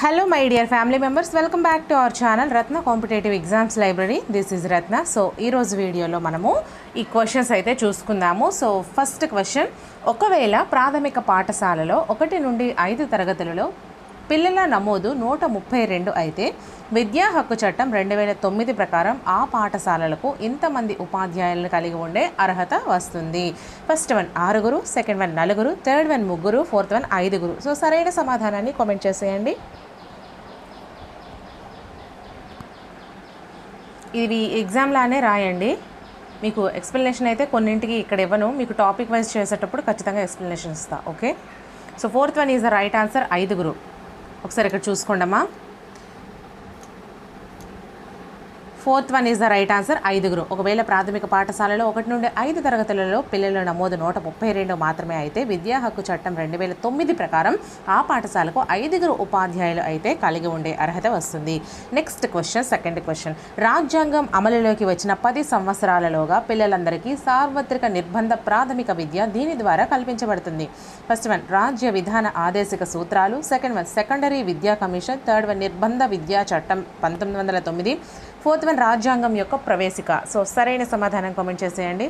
Hello my dear family members, welcome back to our channel Ratna Competitive Exams Library. This is Ratna. So ee roju video lo manamu ee questions aithe chusukundamu. So first question, ఒకవేళ ప్రాథమిక పాఠశాలలో 1 నుండి 5 తరగతులలో పిల్లల నమోదు 132 అయితే విద్యా హక్కు చట్టం 2009 ప్రకారం ఆ పాఠశాలలకు ఇంతమంది ఉపాధ్యాయులను కలిగి ఉండే అర్హత వస్తుంది. First one 6, second one 4, third one 3, fourth one 5. So సరైన సమాధానాన్ని కామెంట్ చేసేయండి. ఇది ఎగ్జామ్లానే రాయండి. మీకు ఎక్స్ప్లెనేషన్ అయితే కొన్నింటికి ఇక్కడ ఇవ్వను, మీకు టాపిక్ వైజ్ చేసేటప్పుడు ఖచ్చితంగా ఎక్స్ప్లెనేషన్ ఇస్తా. Okay, so fourth one is the right answer 5. ఒకసారి ఇక్కడ చూసుకోండమ్మా. Fourth one is the right answer 5. ఒకవేళ ప్రాథమిక పాఠశాలలో 1 నుండి 5 తరగతులలో పిల్లల నమోదు 132 మాత్రమే అయితే విద్యా హక్కు చట్టం 2009 ప్రకారం ఆ పాఠశాలకు 5 ఉపాధ్యాయులు అయితే కలిగి ఉండే అర్హత వస్తుంది. నెక్స్ట్ క్వశ్చన్, సెకండ్ క్వశ్చన్, రాజ్యాంగం అమలులోకి వచ్చిన 10 సంవత్సరాలలోగా పిల్లలందరికీ సార్వత్రిక నిర్బంధ ప్రాథమిక విద్య దీని ద్వారా కల్పించబడుతుంది. ఫస్ట్ వన్ రాజ్య విధాన ఆదేశిక సూత్రాలు, సెకండ్ వన్ సెకండరీ విద్యా కమిషన్, థర్డ్ వన్ నిర్బంధ విద్యా చట్టం 1909, ఫోర్త్ వన్ రాజ్యాంగం యొక్క ప్రవేశిక. సో సరైన సమాధానం కామెంట్ చేసేయండి.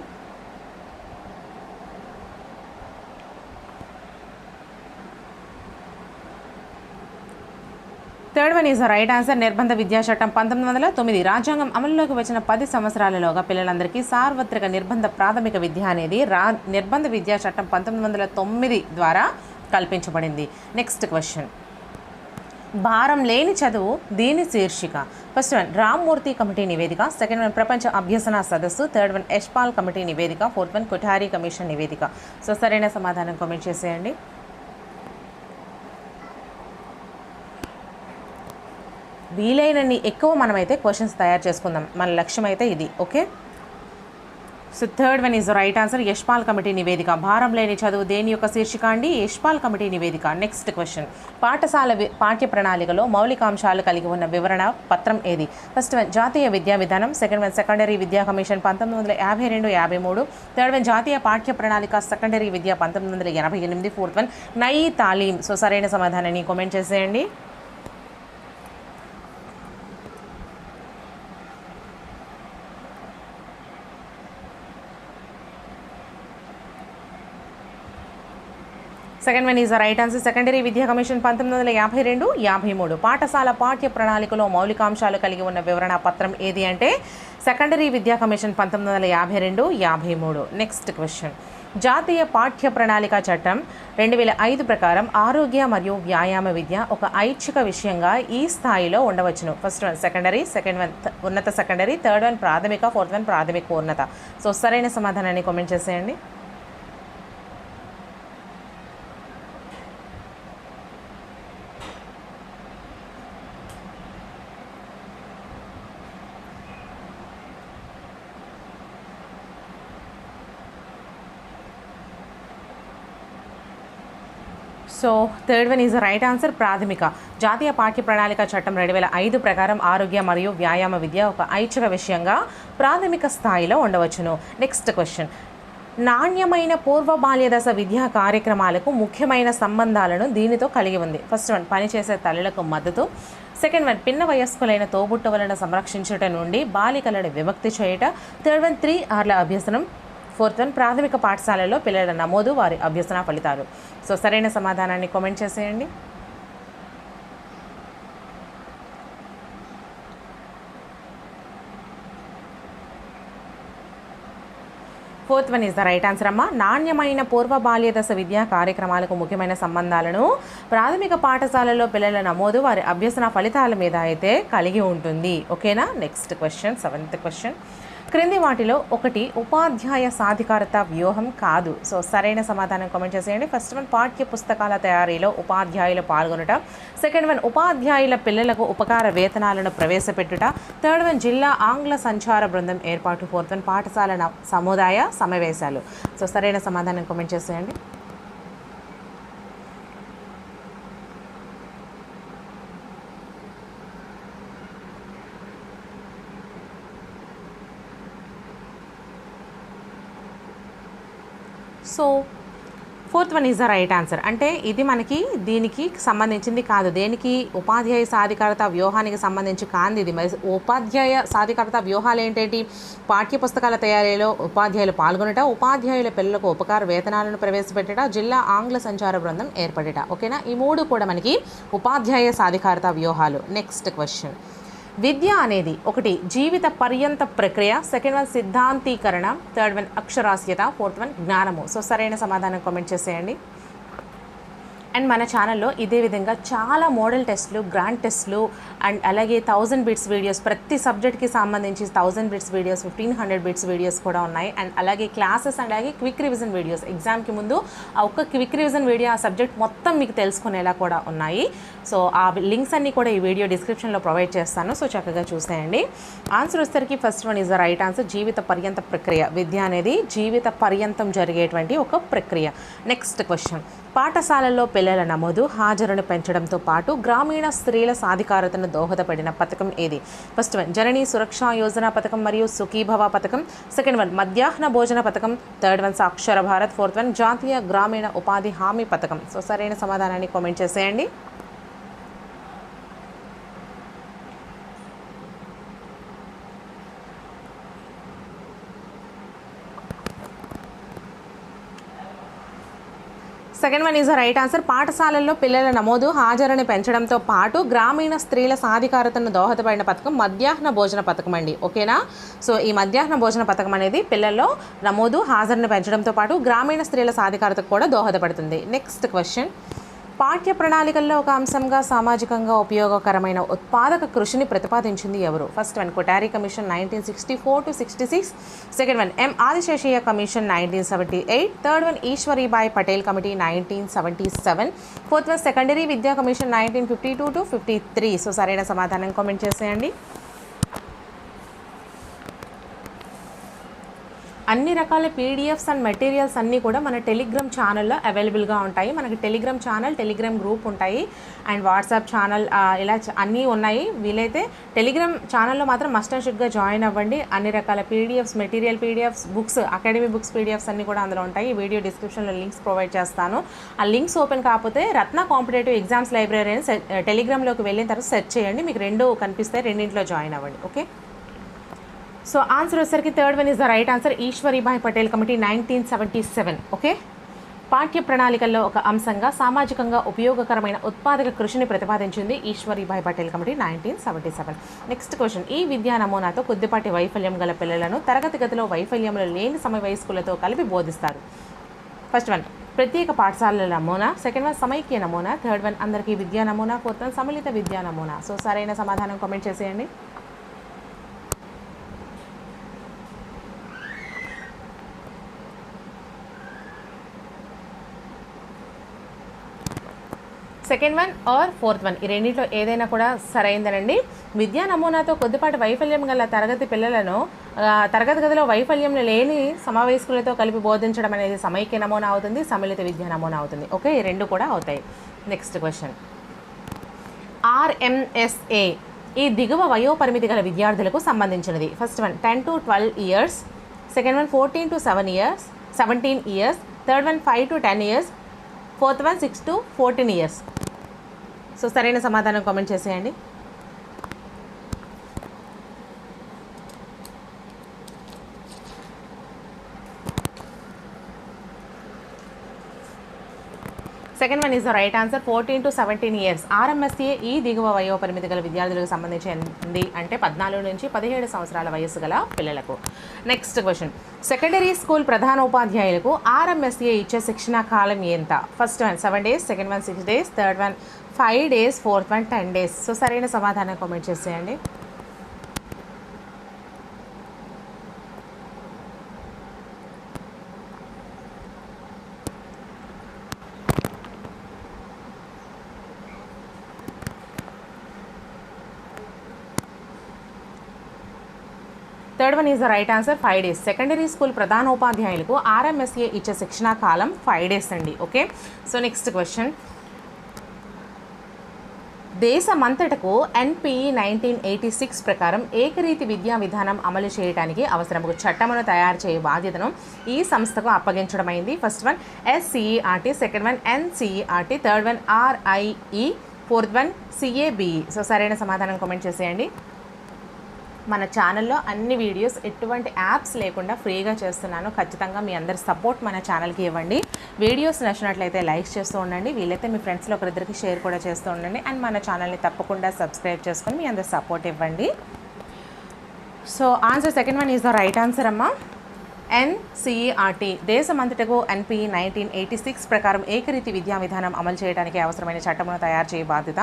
Third one is the right answer నిర్బంధ విద్యా చట్టం 1909. రాజ్యాంగం అమలులోకి వచ్చిన 10 సంవత్సరాలలోగా పిల్లలందరికీ సార్వత్రిక నిర్బంధ ప్రాథమిక విద్య అనేది నిర్బంధ విద్యా చట్టం 1909 ద్వారా కల్పించబడింది. నెక్స్ట్ క్వశ్చన్, భారం లేని చదువు దీని శీర్షిక. ఫస్ట్ వన్ రామ్మూర్తి కమిటీ నివేదిక, సెకండ్ వన్ ప్రపంచ అభ్యసన సదస్సు, థర్డ్ వన్ యశ్పాల్ కమిటీ నివేదిక, ఫోర్త్ వన్ కొఠారి కమిషన్ నివేదిక. సో సరైన సమాధానం కామెంట్ చేసేయండి. వీలైనన్ని ఎక్కువ మనమైతే క్వశ్చన్స్ తయారు చేసుకుందాం, మన లక్ష్యం అయితే ఇది. Okay, so third one is right answer Yashpal committee నివేదిక. భారం లేని చదువు దేని యొక్క శీర్షిక అండి? యశ్పాల్ కమిటీ నివేదిక. నెక్స్ట్ క్వశ్చన్, పాఠశాల పాఠ్య ప్రణాళికలో మౌలికాంశాలు కలిగి ఉన్న వివరణ పత్రం ఏది? ఫస్ట్ వన్ జాతీయ విద్యా విధానం, సెకండ్ వన్ సెకండరీ విద్యా కమిషన్ 1952-53, థర్డ్ వన్ జాతీయ పాఠ్య ప్రణాళిక సెకండరీ విద్య 1988, ఫోర్త్ వన్ నయీ తాలీం. సో సరైన సమాధానాన్ని కామెంట్ చేసేయండి. Second one is the right answer secondary విద్యా కమిషన్ 1952-53. పాఠశాల పాఠ్య ప్రణాళికలో మౌలికాంశాలు కలిగి ఉన్న వివరణ పత్రం ఏది అంటే సెకండరీ విద్యా కమిషన్ 1952-53. నెక్స్ట్ క్వశ్చన్, జాతీయ పాఠ్య ప్రణాళిక చట్టం 2005 ప్రకారం ఆరోగ్య మరియు వ్యాయామ విద్య ఒక ఐచ్ఛిక విషయంగా ఈ స్థాయిలో ఉండవచ్చును. First one secondary, second one ఉన్నత సెకండరీ, థర్డ్ వన్ ప్రాథమిక, ఫోర్త్ వన్ ప్రాథమిక ఉన్నత. సో సరైన సమాధానాన్ని కామెంట్ చేసేయండి. So third one is right answer ప్రాథమిక. జాతీయ పాఠ్య ప్రణాళిక చట్టం 2005 ప్రకారం ఆరోగ్య మరియు వ్యాయామ విద్య ఒక ఐచ్ఛిక విషయంగా ప్రాథమిక స్థాయిలో ఉండవచ్చును. నెక్స్ట్ క్వశ్చన్, నాణ్యమైన పూర్వ బాల్య దశ విద్యా కార్యక్రమాలకు ముఖ్యమైన సంబంధాలను దీనితో కలిగి ఉంది. ఫస్ట్ వన్ పనిచేసే తల్లులకు మద్దతు, సెకండ్ వన్ పిన్న వయస్కులైన తోబుట్టువులను సంరక్షించుట నుండి బాలికలను విముక్తి చేయుట, థర్డ్ వన్ 3Rల అభ్యసనం, ఫోర్త్ వన్ ప్రాథమిక పాఠశాలలో పిల్లల నమోదు వారి అభ్యసన ఫలితాలు. సో సరైన సమాధానాన్ని కామెంట్ చేసేయండి. Fourth one is the right answer అమ్మ. నాణ్యమైన పూర్వ బాల్య దశ విద్యా కార్యక్రమాలకు ముఖ్యమైన సంబంధాలను ప్రాథమిక పాఠశాలలో పిల్లల నమోదు వారి అభ్యసన ఫలితాల మీద అయితే కలిగి ఉంటుంది. ఓకేనా. నెక్స్ట్ క్వశ్చన్, సెవెంత్ క్వశ్చన్, క్రింది వాటిలో ఒకటి ఉపాధ్యాయ సాధికారత వ్యూహం కాదు. సో సరైన సమాధానం కామెంట్ చేసేయండి. ఫస్ట్ వన్ పాఠ్య పుస్తకాల తయారీలో ఉపాధ్యాయులు పాల్గొనట, సెకండ్ వన్ ఉపాధ్యాయుల పిల్లలకు ఉపకార వేతనాలను ప్రవేశపెట్టుట, థర్డ్ వన్ జిల్లా ఆంగ్ల సంచార బృందం ఏర్పాటు, ఫోర్త్ వన్ పాఠశాల సముదాయ సమావేశాలు. సో సరైన సమాధానం కామెంట్ చేసేయండి. So fourth one is the right answer. అంటే ఇది మనకి దీనికి సంబంధించింది కాదు, దేనికి ఉపాధ్యాయ సాధికారత వ్యూహానికి సంబంధించి కాంది ఇది. మరి ఉపాధ్యాయ సాధికారత వ్యూహాలు ఏంటంటి? పాఠ్య పుస్తకాల తయారీలో ఉపాధ్యాయులు పాల్గొనట, ఉపాధ్యాయుల పిల్లలకు ఉపకార వేతనాలను ప్రవేశపెట్టట, జిల్లా ఆంగ్ల సంచార బృందం ఏర్పడట. ఓకేనా, ఈ మూడు కూడా మనకి ఉపాధ్యాయ సాధికారత వ్యూహాలు. నెక్స్ట్ క్వశ్చన్, విద్య అనేది ఒకటి జీవిత పర్యంత ప్రక్రియ, సెకండ్ వన్ సిద్ధాంతీకరణ, థర్డ్ వన్ అక్షరాస్యత, ఫోర్త్ వన్ జ్ఞానము. సో సరైన సమాధానం కామెంట్ చేసేయండి. అండ్ మన ఛానల్లో ఇదే విధంగా చాలా మోడల్ టెస్ట్లు, గ్రాండ్ టెస్ట్లు అండ్ అలాగే 1000 బిట్స్ వీడియోస్, ప్రతి సబ్జెక్ట్కి సంబంధించి 1000 బిట్స్ వీడియోస్, 1500 బిట్స్ వీడియోస్ కూడా ఉన్నాయి. అండ్ అలాగే క్లాసెస్ అండ్ అలాగే క్విక్ రివిజన్ వీడియోస్, ఎగ్జామ్కి ముందు ఆ ఒక్క క్విక్ రివిజన్ వీడియో ఆ సబ్జెక్ట్ మొత్తం మీకు తెలుసుకునేలా కూడా ఉన్నాయి. సో ఆ లింక్స్ అన్నీ కూడా ఈ వీడియో డిస్క్రిప్షన్లో ప్రొవైడ్ చేస్తాను. సో చక్కగా చూసేయండి. ఆన్సర్ వచ్చేసరికి first one is the right answer. జీవిత పర్యంత ప్రక్రియ. విద్య అనేది జీవిత పర్యంతం జరిగేటువంటి ఒక ప్రక్రియ. నెక్స్ట్ క్వశ్చన్, పాఠశాలల్లో పిల్లల నమోదు హాజరును పెంచడంతో పాటు గ్రామీణ స్త్రీల సాధికారతను దోహదపడిన పథకం ఏది? ఫస్ట్ వన్ జననీ సురక్షా యోజన పథకం మరియు సుఖీభవ పథకం, సెకండ్ వన్ మధ్యాహ్న భోజన పథకం, థర్డ్ వన్ సాక్షర భారత్, ఫోర్త్ వన్ జాతీయ గ్రామీణ ఉపాధి హామీ పథకం. సో సరైన సమాధానాన్ని కామెంట్ చేసేయండి. Second one is the right answer. పాఠశాలల్లో పిల్లల నమోదు హాజరుని పెంచడంతో పాటు గ్రామీణ స్త్రీల సాధికారతను దోహదపడిన పథకం మధ్యాహ్న భోజన పథకం అండి. ఓకేనా, సో ఈ మధ్యాహ్న భోజన పథకం అనేది పిల్లల్లో నమోదు హాజరుని పెంచడంతో పాటు గ్రామీణ స్త్రీల సాధికారతకు కూడా దోహదపడుతుంది. నెక్స్ట్ క్వశ్చన్, పాఠ్య ప్రణాళికల్లో ఒక అంశంగా సామాజికంగా ఉపయోగకరమైన ఉత్పాదక కృషిని ప్రతిపాదించింది ఎవరు? First one Kothari commission 1964-66, second one M Adiseshiah commission 1978, third one Eshwaribai Patel committee 1977, fourth one secondary విద్యా కమిషన్ 1952-53. సో సరైన సమాధానం కామెంట్ చేసేయండి. అన్ని రకాల పీడిఎఫ్స్ అండ్ మెటీరియల్స్ అన్నీ కూడా మన టెలిగ్రామ్ ఛానల్లో అవైలబుల్గా ఉంటాయి. మనకి టెలిగ్రామ్ ఛానల్, టెలిగ్రామ్ గ్రూప్ ఉంటాయి అండ్ వాట్సాప్ ఛానల్ ఇలా అన్నీ ఉన్నాయి. వీలైతే టెలిగ్రామ్ ఛానల్లో మాత్రం మస్ట్ అండ్ షుడ్గా జాయిన్ అవ్వండి. అన్ని రకాల PDFs, material PDFs, books, academy books PDFs అన్నీ కూడా అందులో ఉంటాయి. ఈ వీడియో డిస్క్రిప్షన్లో లింక్స్ ప్రొవైడ్ చేస్తాను. ఆ లింక్స్ ఓపెన్ కాకపోతే రత్న కాంపిటేటివ్ ఎగ్జామ్స్ లైబ్రరీ అని టెలిగ్రామ్లోకి వెళ్ళిన తర్వాత సెర్చ్ చేయండి. మీకు రెండు కనిపిస్తాయి, రెండింటిలో జాయిన్ అవ్వండి. ఓకే, సో ఆన్సర్ వచ్చేసరికి third one is the right answer. Eshwari Bai Patel committee 1977. Okay, పాఠ్య ప్రణాళికల్లో ఒక అంశంగా సామాజికంగా ఉపయోగకరమైన ఉత్పాదక కృషిని ప్రతిపాదించింది Eshwari Bai Patel committee 1977. Next question, ఈ విద్యా నమూనాతో కొద్దిపాటి వైఫల్యం గల పిల్లలను తరగతి గదిలో వైఫల్యంలో లేని సమవయస్కులతో కలిపి బోధిస్తారు. ఫస్ట్ వన్ ప్రత్యేక పాఠశాలల నమూనా, సెకండ్ వన్ సమైక్య నమూనా, థర్డ్ వన్ అందరికీ విద్యా నమూనా, ఫోర్త్ వన్ సమ్మిళిత విద్యా నమూనా. సో సరైన సమాధానం కామెంట్ చేసేయండి. Second one or fourth one, ఈ రెండింటిలో ఏదైనా కూడా సరైందనండి. విద్యా నమూనాతో కొద్దిపాటి వైఫల్యం గల తరగతి పిల్లలను తరగతి గదిలో వైఫల్యం లేని సమవయస్కులతో కలిపి బోధించడం అనేది సమైక్య నమూనా అవుతుంది, సమ్మిళిత విద్యా నమూనా అవుతుంది. ఓకే, ఈ రెండు కూడా అవుతాయి. నెక్స్ట్ క్వశ్చన్, RMSA ఈ దిగువ వయోపరిమితి గల విద్యార్థులకు సంబంధించినది. First one 10 to 12 years, second one 14 to 17 years, third one 5 to 10 years, fourth one 6 to 14 years. So సరైన సమాధానం కామెంట్ చేసేయండి. Second one is the right answer. 14 to 17 years. RMSA ఈ దిగువ వయోపరిమితి గల విద్యార్థులకు సంబంధించింది అంటే 14 నుంచి 17 సంవత్సరాల వయస్సు గల పిల్లలకు. నెక్స్ట్ క్వశ్చన్, సెకండరీ స్కూల్ ప్రధానోపాధ్యాయులకు RMSA ఇచ్చే శిక్షణ కాలం ఎంత? First one 7 days, second one 6 days, third one 5 days, fourth one 10 days. So సరైన సమాధానం కామెంట్ చేసేయండి. Third one is the right answer, 5 days. Secondary school ప్రధానోపాధ్యాయులకు RMSA ఇచ్చే శిక్షణ కాలం 5 days అండి. ఓకే, సో నెక్స్ట్ క్వశ్చన్, దేశమంతటకు ఎన్పిఈ 1986 ప్రకారం ఏకరీతి విద్యా విధానం అమలు చేయడానికి అవసరము చట్టమును తయారు చేయు బాధ్యతను ఈ సంస్థకు అప్పగించడమైంది. First one SCERT, second one NCERT, third one RIE, fourth one CABE. So సరైన సమాధానం కామెంట్ చేసేయండి. మన ఛానల్లో అన్ని వీడియోస్ ఎటువంటి యాప్స్ లేకుండా ఫ్రీగా చేస్తున్నాను. ఖచ్చితంగా మీ అందరి సపోర్ట్ మన ఛానల్కి ఇవ్వండి. వీడియోస్ నచ్చినట్లయితే లైక్ చేస్తూ ఉండండి, వీలైతే మీ ఫ్రెండ్స్లో ఒకరిద్దరికి షేర్ కూడా చేస్తూ ఉండండి. అండ్ మన ఛానల్ని తప్పకుండా సబ్స్క్రైబ్ చేసుకొని మీ అందరి సపోర్ట్ ఇవ్వండి. So answer second one is the right answer అమ్మా. NCERT దేశమంతటకు ఎన్పిఈ 1986 ప్రకారం ఏకరీతి విద్యా విధానం అమలు చేయడానికి అవసరమైన చట్టమును తయారు చేయ బాధ్యత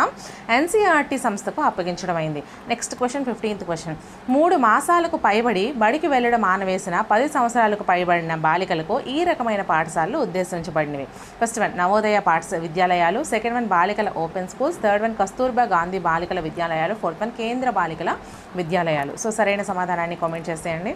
NCERT సంస్థకు అప్పగించడమైంది. Next question 15th question. 3 మాసాలకు పైబడి బడికి వెళ్ళడం మానవేసిన 10 సంవత్సరాలకు పైబడిన బాలికలకు ఈ రకమైన పాఠశాలలు ఉద్దేశించబడినవి. ఫస్ట్ వన్ నవోదయ విద్యాలయాలు, సెకండ్ వన్ బాలికల open schools, third one Kasturba Gandhi బాలికల విద్యాలయాలు, ఫోర్త్ వన్ కేంద్ర బాలికల విద్యాలయాలు. సో సరైన సమాధానాన్ని కామెంట్ చేసేయండి.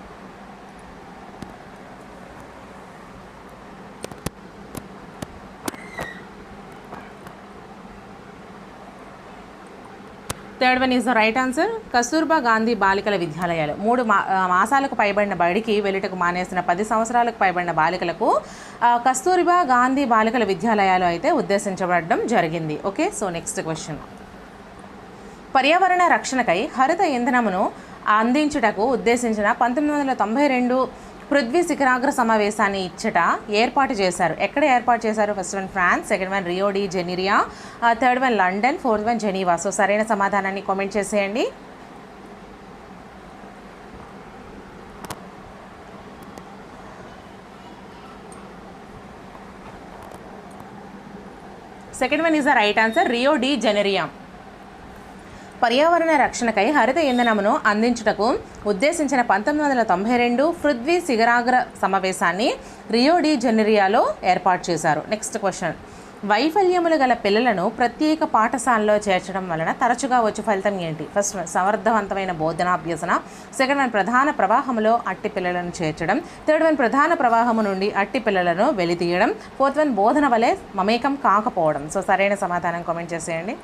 Third one is the right answer. Kasturba Gandhi బాలికల విద్యాలయాలు 3 మాసాలకు పైబడిన బడికి వెళ్ళటకు మానేసిన 10 సంవత్సరాలకు పైబడిన బాలికలకు కస్తూర్బా గాంధీ బాలికల విద్యాలయాలు అయితే ఉద్దేశించబడడం జరిగింది. Okay, so next question. పర్యావరణ రక్షణకై హరిత ఇంధనమును అందించుటకు ఉద్దేశించిన 1992 పృథ్వీ శిఖరాగ్ర సమావేశాన్ని ఏర్పాటు చేశారు. ఎక్కడ ఏర్పాటు చేశారు? First one France, second one Rio de Janeiro, third one London, fourth one Geneva. So సరైన సమాధానాన్ని కామెంట్ చేసేయండి. Second one is the right answer, Rio de Janeiro. పర్యావరణ రక్షణకై హరిత ఇంధనమును అందించుటకు ఉద్దేశించిన 1992 పృథ్వీ శిఖరాగ్ర సమావేశాన్ని రియో డి జెనీరియాలో ఏర్పాటు చేశారు. Next question. వైఫల్యములు గల పిల్లలను ప్రత్యేక పాఠశాలలో చేర్చడం వలన తరచుగా వచ్చే ఫలితం ఏంటి? ఫస్ట్ వన్ సమర్థవంతమైన బోధనాభ్యసన, సెకండ్ వన్ ప్రధాన ప్రవాహములో అట్టి పిల్లలను చేర్చడం, థర్డ్ వన్ ప్రధాన ప్రవాహము నుండి అట్టి పిల్లలను వెలితీయడం, ఫోర్త్ వన్ బోధన వలె మమేకం కాకపోవడం. సో సరైన సమాధానం కామెంట్ చేసేయండి.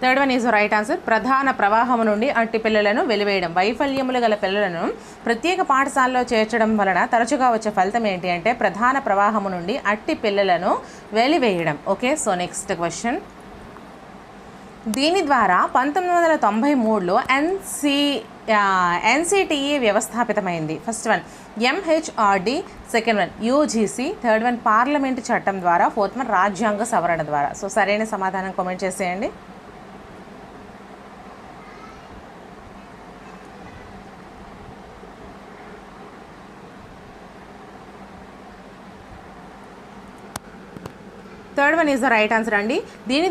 Third one is right answer. ప్రధాన ప్రవాహము నుండి అట్టి పిల్లలను వెలివేయడం. వైఫల్యములు గల పిల్లలను ప్రత్యేక పాఠశాలలో చేర్చడం వలన తరచుగా వచ్చే ఫలితం ఏంటి అంటే ప్రధాన ప్రవాహము నుండి అట్టి పిల్లలను వెలివేయడం. Okay, so next question. దీని ద్వారా 1993లో NCTE వ్యవస్థాపితమైంది. First one MHRD, second one UGC, third one parliament చట్టం ద్వారా, ఫోర్త్ వన్ రాజ్యాంగ సవరణ ద్వారా. సో సరైన సమాధానం కామెంట్ చేసేయండి. Third one is the right answer అండి. దేని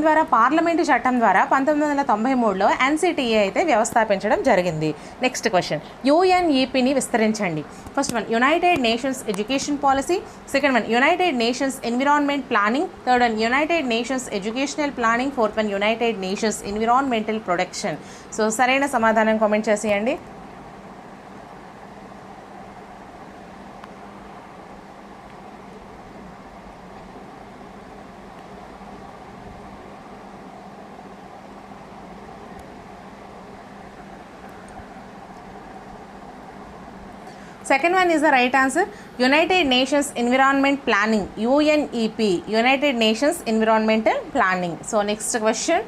ద్వారా పార్లమెంటు చట్టం ద్వారా 1993లో NCTE అయితే వ్యవస్థాపించడం జరిగింది. Next question. UNEPని విస్తరించండి. First one United Nations education policy, second one United Nations environment planning, third one United Nations educational planning, fourth one United Nations environmental protection. So సరైన సమాధానం కామెంట్ చేసేయండి. Second one is the right answer. United Nations environment planning, UNEP, United Nations environmental planning. So next question.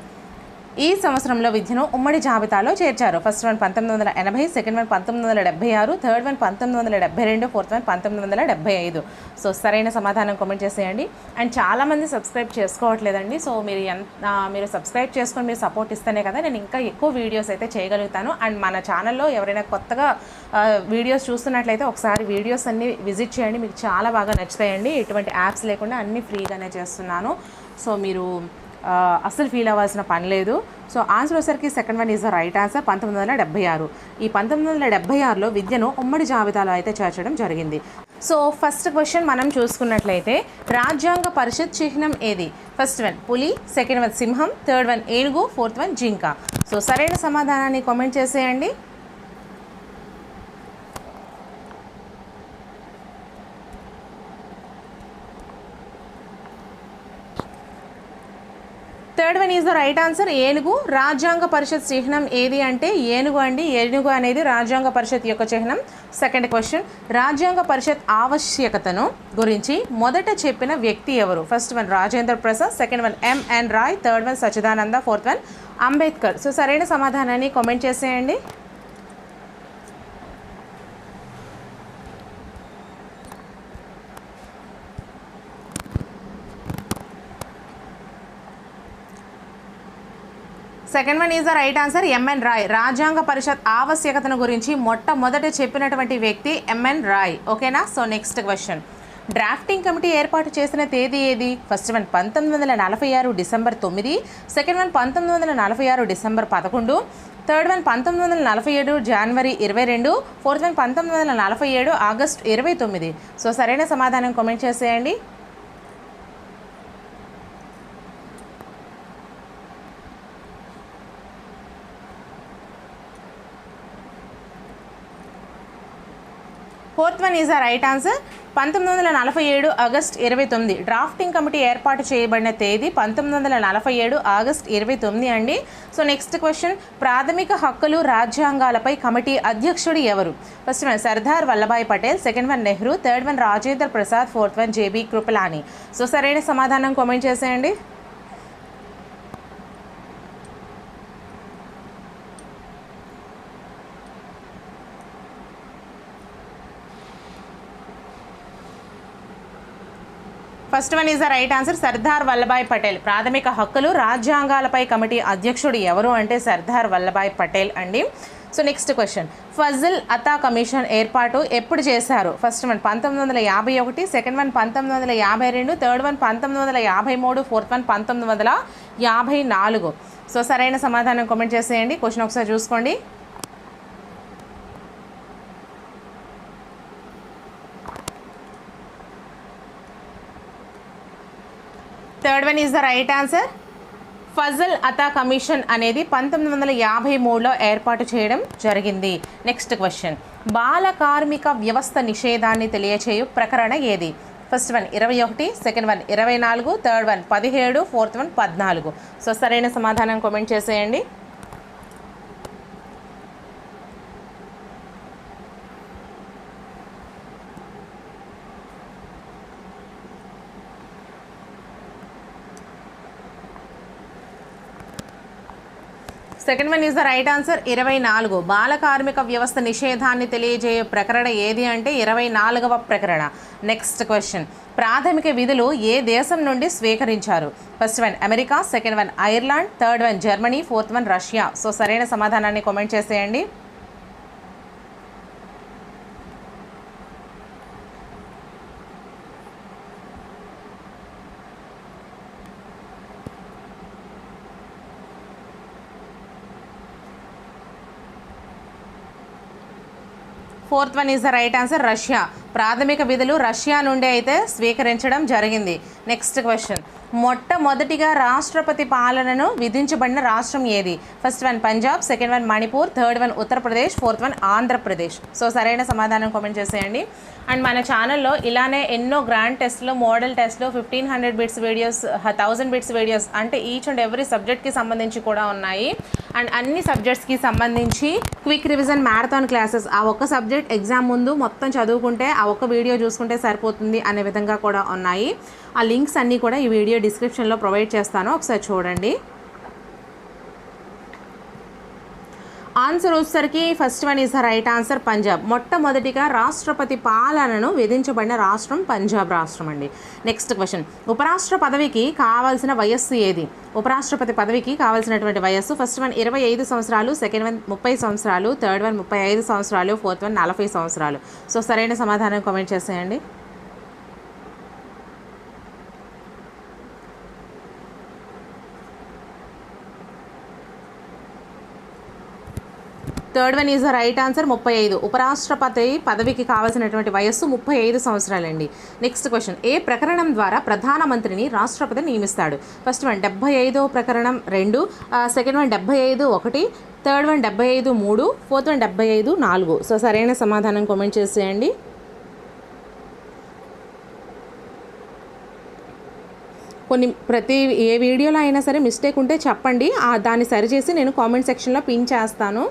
ఈ సంవత్సరంలో విద్యను ఉమ్మడి జాబితాలో చేర్చారు. First one 1980, second one 1976, third one 1972, fourth one 1975. So సరైన సమాధానం కామెంట్ చేసేయండి. అండ్ చాలామంది సబ్స్క్రైబ్ చేసుకోవట్లేదండి. సో మీరు సబ్స్క్రైబ్ చేసుకొని మీరు సపోర్ట్ ఇస్తేనే కదా నేను ఇంకా ఎక్కువ వీడియోస్ అయితే చేయగలుగుతాను. అండ్ మన ఛానల్లో ఎవరైనా కొత్తగా వీడియోస్ చూస్తున్నట్లయితే ఒకసారి వీడియోస్ అన్నీ విజిట్ చేయండి, మీకు చాలా బాగా నచ్చుతాయండి. ఎటువంటి యాప్స్ లేకుండా అన్నీ ఫ్రీగానే చేస్తున్నాను. సో మీరు అస్సలు ఫీల్ అవ్వాల్సిన పని లేదు. సో ఆన్సర్ వచ్చేసరికి second one is the right answer. 1976. ఈ 1976లో విద్యను ఉమ్మడి జాబితాలో అయితే చేర్చడం జరిగింది. సో ఫస్ట్ క్వశ్చన్ మనం చూసుకున్నట్లయితే రాజ్యాంగ పరిషత్ చిహ్నం ఏది? ఫస్ట్ వన్ పులి, సెకండ్ వన్ సింహం, థర్డ్ వన్ ఏనుగు, ఫోర్త్ వన్ జింక. సో సరైన సమాధానాన్ని కామెంట్ చేసేయండి. Third one is the right answer, ఏనుగు. రాజ్యాంగ పరిషత్ చిహ్నం ఏది అంటే ఏనుగు అండి. ఏనుగు అనేది రాజ్యాంగ పరిషత్ యొక్క చిహ్నం. సెకండ్ క్వశ్చన్, రాజ్యాంగ పరిషత్ ఆవశ్యకతను గురించి మొదట చెప్పిన వ్యక్తి ఎవరు? First one Rajendra Prasad, second one M N Roy, third one Sachchidananda, fourth one Ambedkar. So సరైన సమాధానాన్ని కామెంట్ చేసేయండి. Second one is the right answer, M N Roy. రాజ్యాంగ పరిషత్ ఆవశ్యకతను గురించి మొట్టమొదట చెప్పినటువంటి వ్యక్తి ఎంఎన్ రాయ్. ఓకేనా? So next question, drafting committee ఏర్పాటు చేసిన తేదీ ఏది? First one 1946 December 9, second one 1946 December 11, third one 1947 జనవరి 22, ఫోర్త్ వన్ 1947 ఆగస్ట్ 29. సో సరైన సమాధానం కామెంట్ చేసేయండి. Fourth one is the right answer, 1947 August 29. Drafting committee ఏర్పాటు చేయబడిన తేదీ 1947 ఆగస్ట్ 29 అండి. సో నెక్స్ట్ క్వశ్చన్, ప్రాథమిక హక్కులు రాజ్యాంగాలపై కమిటీ అధ్యక్షుడు ఎవరు? First one Sardar Vallabhbhai Patel, second one Nehru, third one Rajendra Prasad, fourth one JB Kripalani. So సరైన సమాధానం కామెంట్ చేసేయండి. First one is the right answer, Sardar Vallabhbhai Patel. ప్రాథమిక హక్కులు రాజ్యాంగాలపై కమిటీ అధ్యక్షుడు ఎవరు అంటే సర్దార్ వల్లభాయ్ పటేల్ అండి. సో నెక్స్ట్ క్వశ్చన్, ఫజల్ అతా కమిషన్ ఏర్పాటు ఎప్పుడు చేశారు? First one 1951, second one 1952, third one 1953, fourth one 1954. So సరైన సమాధానం కామెంట్ చేసేయండి. క్వశ్చన్ ఒకసారి చూసుకోండి. Third one is the right answer, Fazal అతా కమిషన్ అనేది 1953లో ఏర్పాటు చేయడం జరిగింది. నెక్స్ట్ క్వశ్చన్, బాల కార్మిక వ్యవస్థ నిషేధాన్ని తెలియచేయు ప్రకరణ ఏది? First one 21, second one 24, third one 17, fourth one 14. So సరైన సమాధానం కామెంట్ చేసేయండి. Second one is the right answer, 24. బాల కార్మిక వ్యవస్థ నిషేధాన్ని తెలియజేయే ప్రకరణ ఏది అంటే 24వ ప్రకరణ. నెక్స్ట్ క్వశ్చన్, ప్రాథమిక విధులు ఏ దేశం నుండి స్వీకరించారు? First one America, second one Ireland, third one Germany, fourth one Russia. So సరైన సమాధానాన్ని కామెంట్ చేసేయండి. Fourth one is the right answer, Russia. ప్రాథమిక విధులు రష్యా నుండి అయితే స్వీకరించడం జరిగింది. నెక్స్ట్ క్వశ్చన్, మొట్టమొదటిగా రాష్ట్రపతి పాలనను విధించబడిన రాష్ట్రం ఏది? First one Punjab, second one Manipur, third one Uttar Pradesh, fourth one Andhra Pradesh. So సరైన సమాధానం కామెంట్ చేసేయండి. అండ్ మన ఛానల్లో ఇలానే ఎన్నో గ్రాండ్ టెస్ట్లు, మోడల్ టెస్ట్లు, 1500 బిట్స్ వీడియోస్, 1000 బిట్స్ వీడియోస్ అంటే ఈచ్ అండ్ ఎవ్రీ సబ్జెక్ట్కి సంబంధించి కూడా ఉన్నాయి. అండ్ అన్ని సబ్జెక్ట్స్కి సంబంధించి క్విక్ రివిజన్ మ్యారథాన్ క్లాసెస్, ఆ ఒక్క సబ్జెక్ట్ ఎగ్జామ్ ముందు మొత్తం చదువుకుంటే ఆ ఒక్క వీడియో చూసుకుంటే సరిపోతుంది అనే విధంగా కూడా ఉన్నాయి. ఆ లింక్స్ అన్నీ కూడా ఈ వీడియో డిస్క్రిప్షన్లో ప్రొవైడ్ చేస్తాను, ఒకసారి చూడండి. ఆన్సర్ వచ్చేసరికి first one is the right answer, Punjab. మొట్టమొదటిగా రాష్ట్రపతి పాలనను విధించబడిన రాష్ట్రం పంజాబ్ రాష్ట్రం అండి. నెక్స్ట్ క్వశ్చన్, ఉపరాష్ట్ర పదవికి కావాల్సిన వయస్సు ఏది? ఉపరాష్ట్రపతి పదవికి కావాల్సినటువంటి వయస్సు ఫస్ట్ వన్ 25 సంవత్సరాలు, సెకండ్ వన్ 30 సంవత్సరాలు, థర్డ్ వన్ 35 సంవత్సరాలు, ఫోర్త్ వన్ 40 సంవత్సరాలు. సో సరైన సమాధానం కామెంట్ చేసేయండి. Third one is the right answer 35. ఉపరాష్ట్రపతి పదవికి కావాల్సినటువంటి వయస్సు 35 సంవత్సరాలండి. నెక్స్ట్ క్వశ్చన్, ఏ ప్రకరణం ద్వారా ప్రధానమంత్రిని రాష్ట్రపతి నియమిస్తాడు? ఫస్ట్ వన్ 75వ ప్రకరణం 2, second one 75 1, third one 75 3, fourth one 75 4. So సరైన సమాధానం కామెంట్ చేసేయండి. ప్రతి ఏ వీడియోలో అయినా సరే మిస్టేక్ ఉంటే చెప్పండి, దాన్ని సరిచేసి నేను కామెంట్ సెక్షన్లో పిన్ చేస్తాను.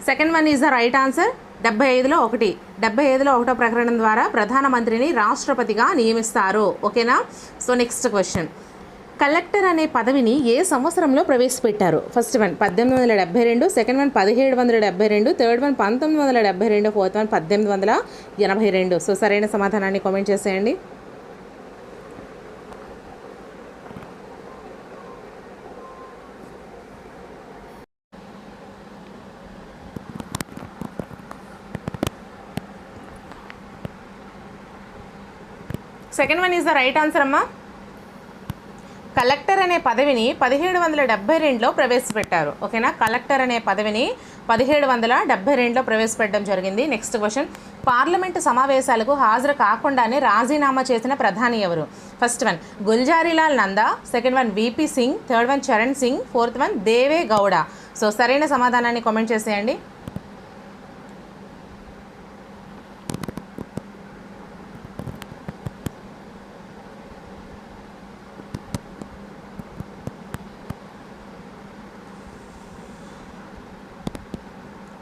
Second one is the right answer 75లో 1. 75లో 1వ ప్రకరణం ద్వారా ప్రధానమంత్రిని రాష్ట్రపతిగా నియమిస్తారు. ఓకేనా? సో నెక్స్ట్ క్వశ్చన్, కలెక్టర్ అనే పదవిని ఏ సంవత్సరంలో ప్రవేశపెట్టారు? First one 1872, second one 1772, third one 1972, fourth one 1882. So సరైన సమాధానాన్ని కామెంట్ చేసేయండి. Second one is the right answer అమ్మా. కలెక్టర్ అనే పదవిని 1772లో ప్రవేశపెట్టారు. ఓకేనా? కలెక్టర్ అనే పదవిని 1772లో ప్రవేశపెట్టడం జరిగింది. నెక్స్ట్ క్వశ్చన్, పార్లమెంటు సమావేశాలకు హాజరు కాకుండానే రాజీనామా చేసిన ప్రధాని ఎవరు? First one Gulzarilal Nanda, second one VP Singh, third one Charan Singh, fourth one Deve Gowda. So సరైన సమాధానాన్ని కామెంట్ చేసేయండి.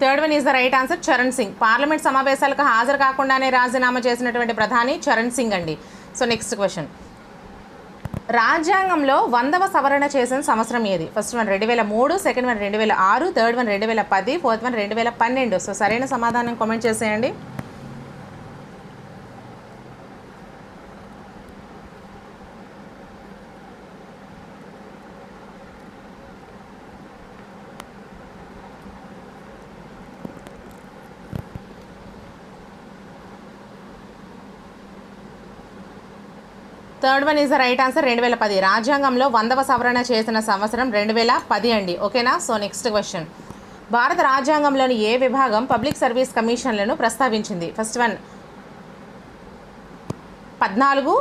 Third one is the right answer Charan Singh. Parliament సమావేశాలకు హాజరు కాకుండానే రాజీనామా చేసినటువంటి ప్రధాని చరణ్ సింగ్ అండి. సో నెక్స్ట్ క్వశ్చన్, రాజ్యాంగంలో 100వ సవరణ చేసిన సంవత్సరం ఏది? First one 2003, second one 2006, third one 2010, fourth one 2012. So సరైన సమాధానం కామెంట్ చేసేయండి. Third one is the right answer 2010. రాజ్యాంగంలో 100వ సవరణ చేసిన సంవత్సరం 2010 అండి. ఓకేనా? సో నెక్స్ట్ క్వశ్చన్, భారత రాజ్యాంగంలోని ఏ విభాగం పబ్లిక్ సర్వీస్ కమిషన్లను ప్రస్తావించింది? First one 14,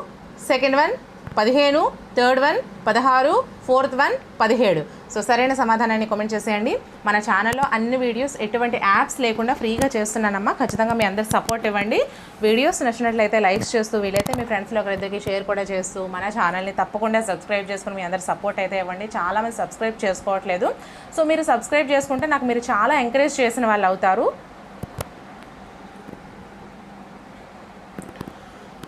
second one 15, third one 16, fourth one 17. So సరైన సమాధానాన్ని కామెంట్ చేసేయండి. మన ఛానల్లో అన్ని వీడియోస్ ఎటువంటి యాప్స్ లేకుండా ఫ్రీగా చేస్తున్నానమ్మా. ఖచ్చితంగా మీ అందరు సపోర్ట్ ఇవ్వండి. వీడియోస్ నచ్చినట్లయితే లైక్స్ చేస్తూ, వీలైతే మీ ఫ్రెండ్స్లో ఒకరిద్దరికి షేర్ కూడా చేస్తూ మన ఛానల్ని తప్పకుండా సబ్స్క్రైబ్ చేసుకుని మీ అందరు సపోర్ట్ అయితే ఇవ్వండి. చాలామంది సబ్స్క్రైబ్ చేసుకోవట్లేదు. సో మీరు సబ్స్క్రైబ్ చేసుకుంటే నాకు మీరు చాలా ఎంకరేజ్ చేసిన వాళ్ళు అవుతారు.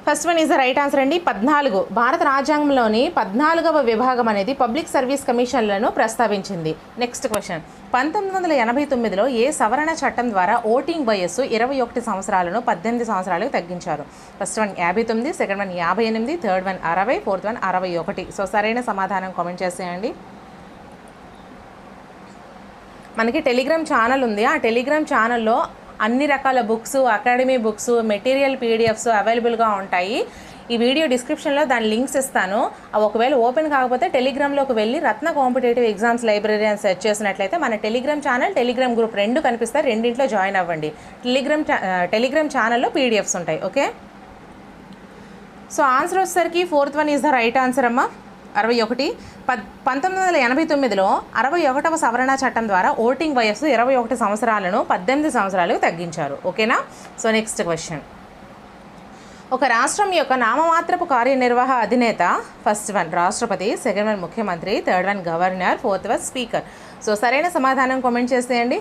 First one is the right answer అండి 14. భారత రాజ్యాంగంలోని 14వ విభాగం అనేది పబ్లిక్ సర్వీస్ కమిషన్లను ప్రస్తావించింది. నెక్స్ట్ క్వశ్చన్, 1989లో ఏ సవరణ చట్టం ద్వారా ఓటింగ్ వయస్సు 21 సంవత్సరాలను 18 సంవత్సరాలకు తగ్గించారు? First one 59, second one 58, third one 60, fourth one 61. So సరైన సమాధానం కామెంట్ చేసేయండి. మనకి టెలిగ్రామ్ ఛానల్ ఉంది. ఆ టెలిగ్రామ్ ఛానల్లో అన్ని రకాల books, academy books, material PDFs అవైలబుల్గా ఉంటాయి. ఈ వీడియో డిస్క్రిప్షన్లో దాని లింక్స్ ఇస్తాను. అవి ఒకవేళ ఓపెన్ కాకపోతే టెలిగ్రామ్లోకి వెళ్ళి రత్న కాంపిటేటివ్ ఎగ్జామ్స్ లైబ్రరీ అని సెర్చ్ చేసినట్లయితే మన టెలిగ్రామ్ ఛానల్, టెలిగ్రామ్ గ్రూప్ 2 కనిపిస్తాయి. రెండింట్లో జాయిన్ అవ్వండి. టెలిగ్రామ్ ఛానల్లో పీడిఎఫ్స్ ఉంటాయి. ఓకే? సో ఆన్సర్ వచ్చేసరికి fourth one is the right answer అమ్మ. 61. 1989లో 61వ సవరణ చట్టం ద్వారా ఓటింగ్ వయస్సు 21 సంవత్సరాలను 18 సంవత్సరాలకు తగ్గించారు. ఓకేనా? సో నెక్స్ట్ క్వశ్చన్, ఒక రాష్ట్రం యొక్క నామమాత్రపు కార్యనిర్వాహ అధినేత ఫస్ట్ వన్ రాష్ట్రపతి, సెకండ్ వన్ ముఖ్యమంత్రి, third one governor, fourth one speaker. So సరైన సమాధానం కామెంట్ చేసేయండి.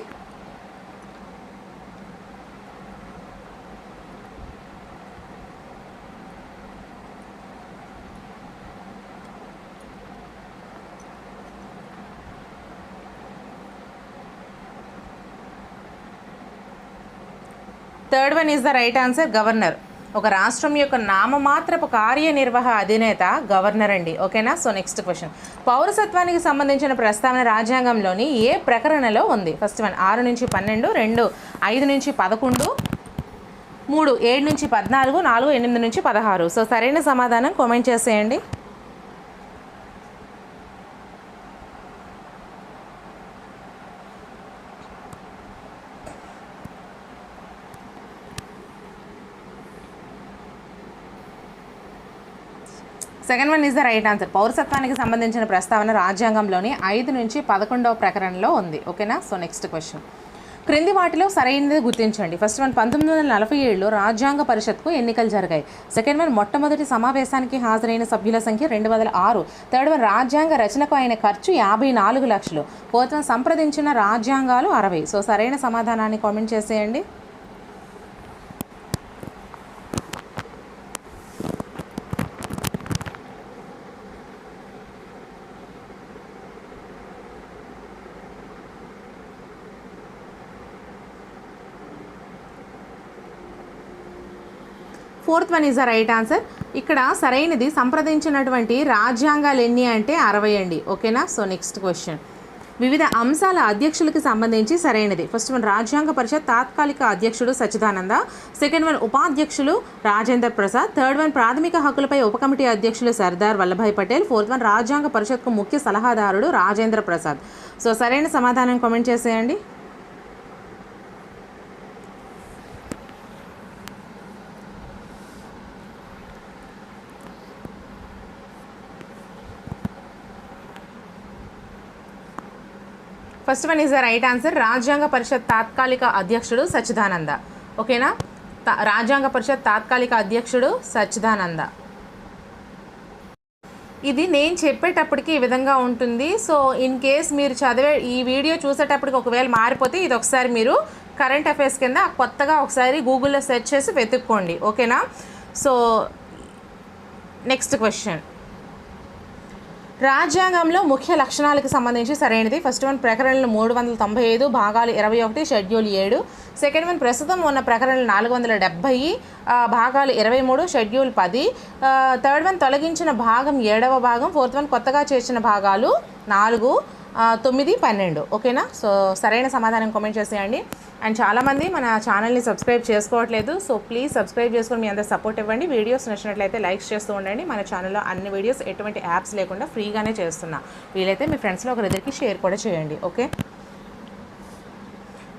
Third one is the right answer governor. ఒక రాష్ట్రం యొక్క నామమాత్రపు కార్యనిర్వాహ అధినేత గవర్నర్ అండి. ఓకేనా? సో నెక్స్ట్ క్వశ్చన్, పౌరసత్వానికి సంబంధించిన ప్రస్తావన రాజ్యాంగంలోని ఏ ప్రకరణలో ఉంది? ఫస్ట్ వన్ 6 నుంచి 12, 2 5 నుంచి 11, 3 7 నుంచి 14, 4 8 నుంచి 16. సో సరైన సమాధానం కామెంట్ చేసేయండి. Second one is the right answer. పౌరసత్వానికి సంబంధించిన ప్రస్తావన రాజ్యాంగంలోని 5 నుంచి 11వ ప్రకరణలో ఉంది. ఓకేనా. సో నెక్స్ట్ క్వశ్చన్, క్రింది వాటిలో సరైనది గుర్తించండి. ఫస్ట్ వన్, 1947లో రాజ్యాంగ పరిషత్కు ఎన్నికలు జరిగాయి. సెకండ్ వన్, మొట్టమొదటి సమావేశానికి హాజరైన సభ్యుల సంఖ్య 206. థర్డ్ వన్, రాజ్యాంగ రచనకు అయిన ఖర్చు 54 లక్షలు. ఫోర్త్ వన్, సంప్రదించిన రాజ్యాంగాలు 60. సో సరైన సమాధానాన్ని కామెంట్ చేసేయండి. Fourth one is the right answer. ఇక్కడ సరైనది సంప్రదించినటువంటి రాజ్యాంగాలు ఎన్ని అంటే 60 అండి. ఓకేనా. సో నెక్స్ట్ క్వశ్చన్, వివిధ అంశాల అధ్యక్షులకి సంబంధించి సరైనది. ఫస్ట్ వన్, రాజ్యాంగ పరిషత్ తాత్కాలిక అధ్యక్షుడు సచ్చిదానంద. సెకండ్ వన్, ఉపాధ్యక్షులు రాజేంద్ర ప్రసాద్. థర్డ్ వన్, ప్రాథమిక హక్కులపై ఉపకమిటీ అధ్యక్షులు సర్దార్ వల్లభాయ్ పటేల్. ఫోర్త్ వన్, రాజ్యాంగ పరిషత్కు ముఖ్య సలహాదారుడు రాజేంద్ర ప్రసాద్. సో సరైన సమాధానం కామెంట్ చేసేయండి. First one is the right answer. రాజ్యాంగ పరిషత్ తాత్కాలిక అధ్యక్షుడు సచ్చిదానంద. ఓకేనా. రాజ్యాంగ పరిషత్ తాత్కాలిక అధ్యక్షుడు సచ్చిదానంద. ఇది నేను చెప్పేటప్పటికి ఈ విధంగా ఉంటుంది. సో ఇన్ కేస్ మీరు చదివే ఈ వీడియో చూసేటప్పటికి ఒకవేళ మారిపోతే ఇది ఒకసారి మీరు కరెంట్ అఫైర్స్ కింద కొత్తగా ఒకసారి గూగుల్లో సెర్చ్ చేసి వెతుక్కోండి. ఓకేనా. సో నెక్స్ట్ క్వశ్చన్, రాజ్యాంగంలో ముఖ్య లక్షణాలకు సంబంధించి సరైనది. ఫస్ట్ వన్, ప్రకరణలు 395, భాగాలు 21, షెడ్యూల్ 7. సెకండ్ వన్, ప్రస్తుతం ఉన్న ప్రకరణలు 470, భాగాలు 23, షెడ్యూల్ 10. థర్డ్ వన్, తొలగించిన భాగం 7వ భాగం. ఫోర్త్ వన్, కొత్తగా చేర్చిన భాగాలు 4, 9, 12. ఓకేనా. సో సరైన సమాధానం కామెంట్ చేసేయండి. అండ్ చాలామంది మన ఛానల్ని సబ్స్క్రైబ్ చేసుకోవట్లేదు. సో ప్లీజ్ సబ్స్క్రైబ్ చేసుకొని మీ అందరు సపోర్ట్ ఇవ్వండి. వీడియోస్ నచ్చినట్లయితే లైక్స్ చేస్తూ ఉండండి. మన ఛానల్లో అన్ని వీడియోస్ ఎటువంటి యాప్స్ లేకుండా ఫ్రీగానే చేస్తున్నా. వీలైతే మీ ఫ్రెండ్స్లో ఒకరిద్దరికి షేర్ కూడా చేయండి. ఓకే.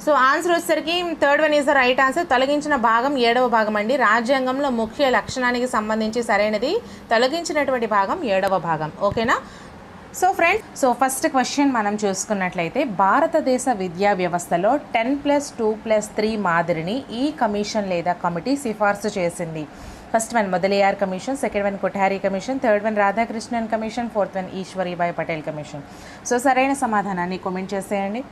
సో ఆన్సర్ వచ్చేసరికి third one is the right answer. తొలగించిన భాగం 7వ భాగం అండి. రాజ్యాంగంలో ముఖ్య లక్షణానికి సంబంధించి సరైనది తొలగించినటువంటి భాగం 7వ భాగం. ఓకేనా. So friends, so first question మనం చూసుకున్నట్లయితే, భారతదేశ విద్యా వ్యవస్థలో 10+2+3 మాదిరిని ఈ కమిషన్ లేదా కమిటీ సిఫార్సు చేసింది. First one, Mudaliar commission. Second one, Kothari commission. Third one, Radhakrishnan commission. Fourth one, Eshwaribai Patel commission. So సరైన సమాధానాన్ని కామెంట్ చేసేయండి.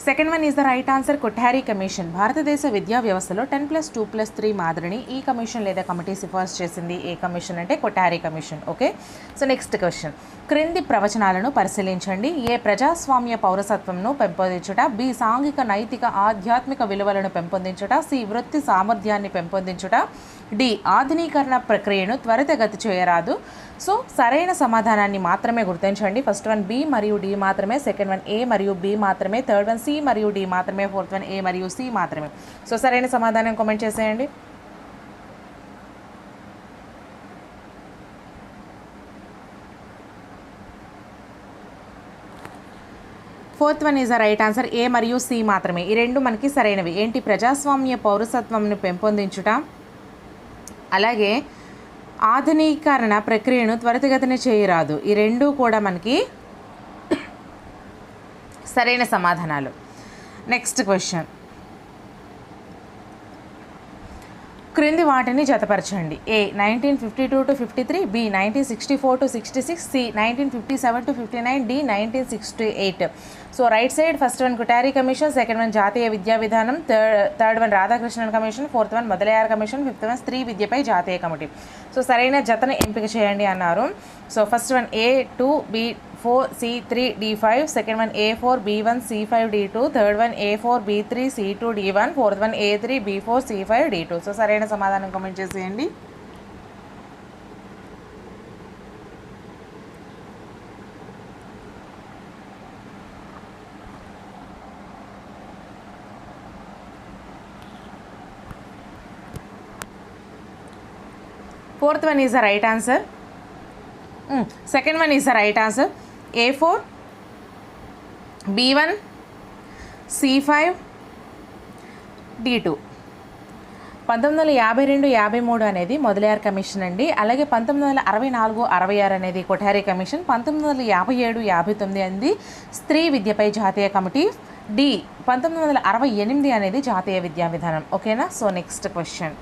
Second one is the right answer. Kothari commission. భారతదేశ విద్యా వ్యవస్థలో 10+2+3 మాదిరిని ఈ కమిషన్ లేదా కమిటీ సిఫార్సు చేసింది. ఏ కమిషన్ అంటే Kothari commission. Okay. So next question, క్రింది ప్రవచనాలను పరిశీలించండి. ఏ, ప్రజాస్వామ్య పౌరసత్వంను పెంపొందించుట. బి, సాంఘిక నైతిక ఆధ్యాత్మిక విలువలను పెంపొందించుట. సి, వృత్తి సామర్థ్యాన్ని పెంపొందించుట. డి, ఆధునీకరణ ప్రక్రియను త్వరితగతి చేయరాదు. సో సరైన సమాధానాన్ని మాత్రమే గుర్తించండి. ఫస్ట్ వన్ బి మరియు డి మాత్రమే. సెకండ్ వన్ ఏ మరియు బి మాత్రమే. థర్డ్ వన్ సి మరియు డి మాత్రమే. ఫోర్త్ వన్ ఏ మరియు సి మాత్రమే. సో సరైన సమాధానం కామెంట్ చేసేయండి. Fourth one is the right answer. A మరియు సి మాత్రమే. ఈ రెండు మనకి సరైనవి. ఏంటి, ప్రజాస్వామ్య పౌరసత్వంను పెంపొందించుట, అలాగే ఆధునీకరణ ప్రక్రియను త్వరితగతిన చేయరాదు. ఈ రెండు కూడా మనకి సరైన సమాధానాలు. నెక్స్ట్ క్వశ్చన్, క్రింది వాటిని జతపరచండి. A, 1952 to 53, B 1964 to 66, C 1957 to 59, D 1968. So right side first one Kothari commission, second one జాతీయ విద్యా విధానం, third one Radhakrishnan commission, fourth one Mudaliar commission, fifth one స్త్రీ విద్యపై జాతీయ కమిటీ. సో సరైన జతను ఎంపిక చేయండి అన్నారు. So first one A 2, B 4, C 3, D 5, second one A 4, B 1, C 5, D 2, third one A 4, B 3, C 2, D 1, fourth one A 3, B 4, C 5, D 2. So సరైన సమాధానం comment చేసేయండి. Fourth one is the right answer. Second one is the right answer. A4, B1, C5, D2. 1952-53 అనేది Mudaliar commission అండి. అలాగే 1964-66 అనేది Kothari commission. 1957-59 అనేది స్త్రీ విద్యపై జాతీయ కమిటీ. 1968 అనేది జాతీయ విద్యా విధానం. ఓకేనా? సో నెక్స్ట్ క్వశ్చన్,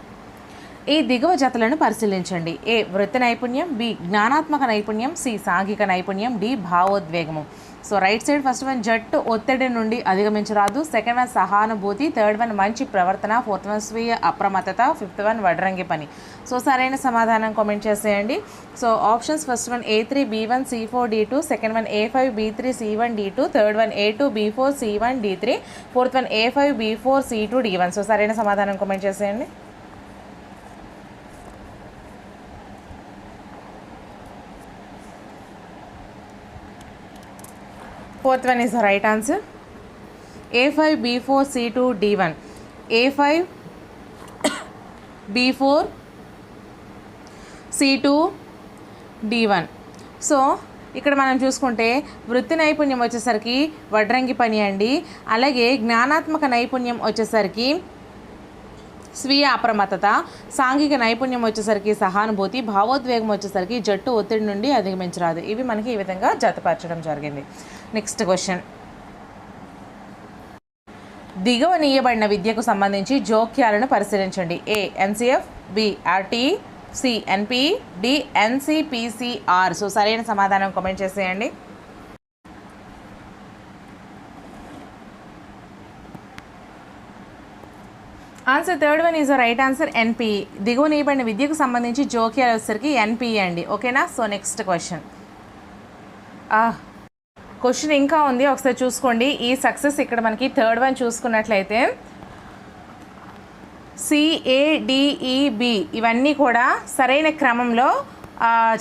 ఈ దిగువ జతలను పరిశీలించండి. ఏ వృత్తి నైపుణ్యం, బి జ్ఞానాత్మక నైపుణ్యం, సి సాంఘిక నైపుణ్యం, డి భావోద్వేగము. So right side first one జట్టు ఒత్తిడి నుండి అధిగమించరాదు, సెకండ్ వన్ సహానుభూతి, థర్డ్ వన్ మంచి ప్రవర్తన, ఫోర్త్ వన్ స్వీయ అప్రమత్తత, ఫిఫ్త్ వన్ వడ్రంగి పని. సో సరైన సమాధానం కామెంట్ చేసేయండి. So options first one A3 B1 C4 D2, second one A5 B3 C1 D2, third one A2 B4 C1 D3, fourth one A5 B4 C2 D1. So సరైన సమాధానం comment చేసేయండి. Fourth one is the right answer. A5 B4 C2 D1. A5 B4 C2 D1. So ఇక్కడ మనం చూసుకుంటే వృత్తి నైపుణ్యం వచ్చేసరికి వడ్రంగి పని అండి. అలాగే జ్ఞానాత్మక నైపుణ్యం వచ్చేసరికి స్వీయ అప్రమత్తత, సాంఘిక నైపుణ్యం వచ్చేసరికి సహానుభూతి, భావోద్వేగం వచ్చేసరికి జట్టు ఒత్తిడి నుండి అధిగమించరాదు. ఇవి మనకి ఈ విధంగా జతపరచడం జరిగింది. నెక్స్ట్ క్వశ్చన్, దిగువ నీయబడిన విద్యకు సంబంధించి జోక్యాలను పరిశీలించండి. A NCF, B RTE, C NPE, D NCPCR. So సరైన సమాధానం కామెంట్ చేసేయండి. Answer third one is the right answer, NPE. దిగువ నీయబడిన విద్యకు సంబంధించి జోక్యాలు వచ్చేసరికి ఎన్పిఈ అండి. ఓకేనా? సో నెక్స్ట్ క్వశ్చన్, క్వశ్చన్ ఇంకా ఉంది, ఒకసారి చూసుకోండి. ఈ సక్సెస్ ఇక్కడ మనకి థర్డ్ వన్ చూసుకున్నట్లయితే సిఏడిఈబి ఇవన్నీ కూడా సరైన క్రమంలో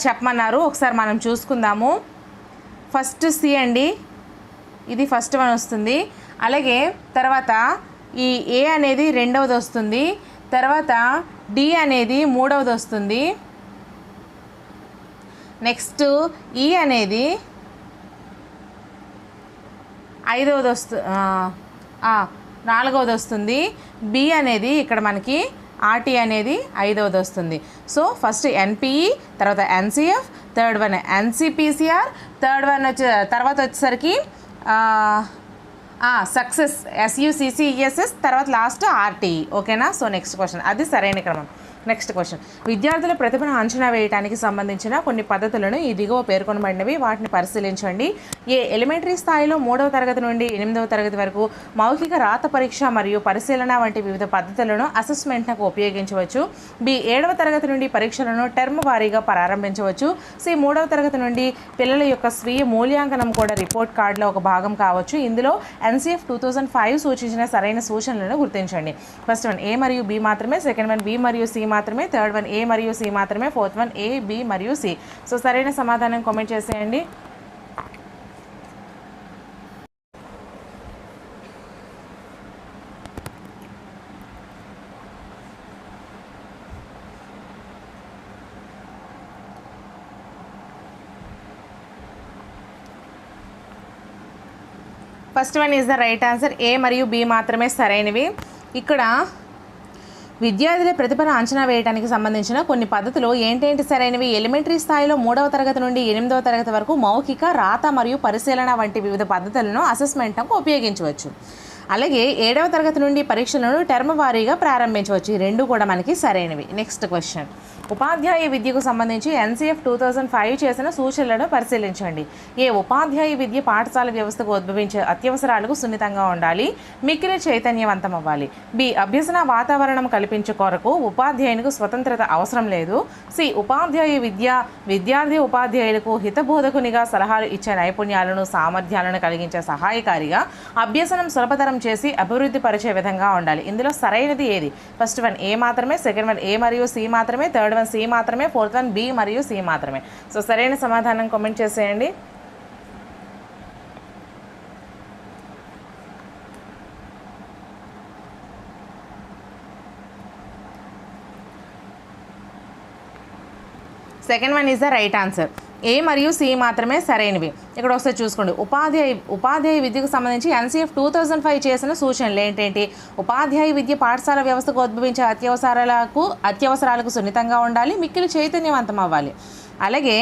చెప్పమన్నారు. ఒకసారి మనం చూసుకుందాము. ఫస్ట్ సి అండి, ఇది ఫస్ట్ వన్ వస్తుంది. అలాగే తర్వాత ఈ ఏ అనేది రెండవది వస్తుంది, తర్వాత డి అనేది మూడవది వస్తుంది, నెక్స్ట్ ఈ అనేది ఐదవది నాలుగవది వస్తుంది, బి అనేది ఇక్కడ మనకి ఆర్టీ అనేది ఐదవది వస్తుంది. సో ఫస్ట్ ఎన్పిఈ, తర్వాత NCF, third one NCPCR, third one తర్వాత వచ్చేసరికి సక్సెస్ SUCCESS, తర్వాత లాస్ట్ ఆర్టీఈ. ఓకేనా? సో నెక్స్ట్ క్వశ్చన్, అది సరైన క్రమం. నెక్స్ట్ క్వశ్చన్, విద్యార్థుల ప్రతిభను అంచనా వేయడానికి సంబంధించిన కొన్ని పద్ధతులను ఈ దిగువ పేర్కొనబడినవి, వాటిని పరిశీలించండి. ఏ ఎలిమెంటరీ స్థాయిలో 3వ తరగతి నుండి 8వ తరగతి వరకు మౌఖిక రాత పరీక్ష మరియు పరిశీలన వంటి వివిధ పద్ధతులను అసెస్మెంట్లకు ఉపయోగించవచ్చు. బి 7వ తరగతి నుండి పరీక్షలను టర్మ్ వారీగా ప్రారంభించవచ్చు. సి 3వ తరగతి నుండి పిల్లల యొక్క స్వీయ మూల్యాంకనం కూడా రిపోర్ట్ కార్డులో ఒక భాగం కావచ్చు. ఇందులో NCF 2005 సూచించిన సరైన సూచనలను గుర్తించండి. ఫస్ట్ వన్ ఏ మరియు బి మాత్రమే, సెకండ్ వన్ బి మరియు సి మాత్రమే, థర్డ్ వన్ ఏ మరియు సి మాత్రమే, ఫోర్త్ వన్ ఏ, బి మరియు సి. సో సరైన సమాధానం కామెంట్ చేసేయండి. First one is the right answer, A మరియు బి మాత్రమే సరైనవి. ఇక్కడ విద్యార్థుల ప్రతిభను అంచనా వేయడానికి సంబంధించిన కొన్ని పద్ధతులు ఏంటేంటి సరైనవి? ఎలిమెంటరీ స్థాయిలో 3వ తరగతి నుండి 8వ తరగతి వరకు మౌఖిక, రాత మరియు పరిశీలన వంటి వివిధ పద్ధతులను అసెస్మెంట్కు ఉపయోగించవచ్చు. అలాగే 7వ తరగతి నుండి పరీక్షలను టర్మ్ వారీగా ప్రారంభించవచ్చు. ఈ రెండు కూడా మనకి సరైనవి. నెక్స్ట్ క్వశ్చన్, ఉపాధ్యాయ విద్యకు సంబంధించి NCF 2005 చేసిన సూచనలను పరిశీలించండి. ఏ ఉపాధ్యాయ విద్య పాఠశాల వ్యవస్థకు ఉద్భవించే అత్యవసరాలకు సున్నితంగా ఉండాలి, మిక్కిలి చైతన్యవంతం అవ్వాలి. బి అభ్యసన వాతావరణం కల్పించే కొరకు ఉపాధ్యాయునికి స్వతంత్రత అవసరం లేదు. సి ఉపాధ్యాయ విద్యార్థి ఉపాధ్యాయులకు హితబోధకునిగా సలహాలు ఇచ్చే నైపుణ్యాలను, సామర్థ్యాలను కలిగించే సహాయకారిగా అభ్యసనం సులభతరం చేసి అభివృద్ధి పరిచే విధంగా ఉండాలి. ఇందులో సరైనది ఏది? ఫస్ట్ వన్ ఏ మాత్రమే, సెకండ్ వన్ ఏ మరియు సి మాత్రమే, థర్డ్ వన్ సి మాత్రమే, ఫోర్త్ వన్ బి మరియు సి మాత్రమే. సో సరైన సమాధానం కామెంట్ చేసేయండి. Second one is the right answer. A మరియు సి మాత్రమే సరైనవి. ఇక్కడ ఒకసారి చూసుకోండి. ఉపాధ్యాయ విద్యకు సంబంధించి NCF 2005 చేసిన సూచనలు ఏంటంటే ఉపాధ్యాయ విద్య పాఠశాల వ్యవస్థకు ఉద్భవించే అత్యవసరాలకు సున్నితంగా ఉండాలి, మిక్కిలి చైతన్యవంతం అవ్వాలి. అలాగే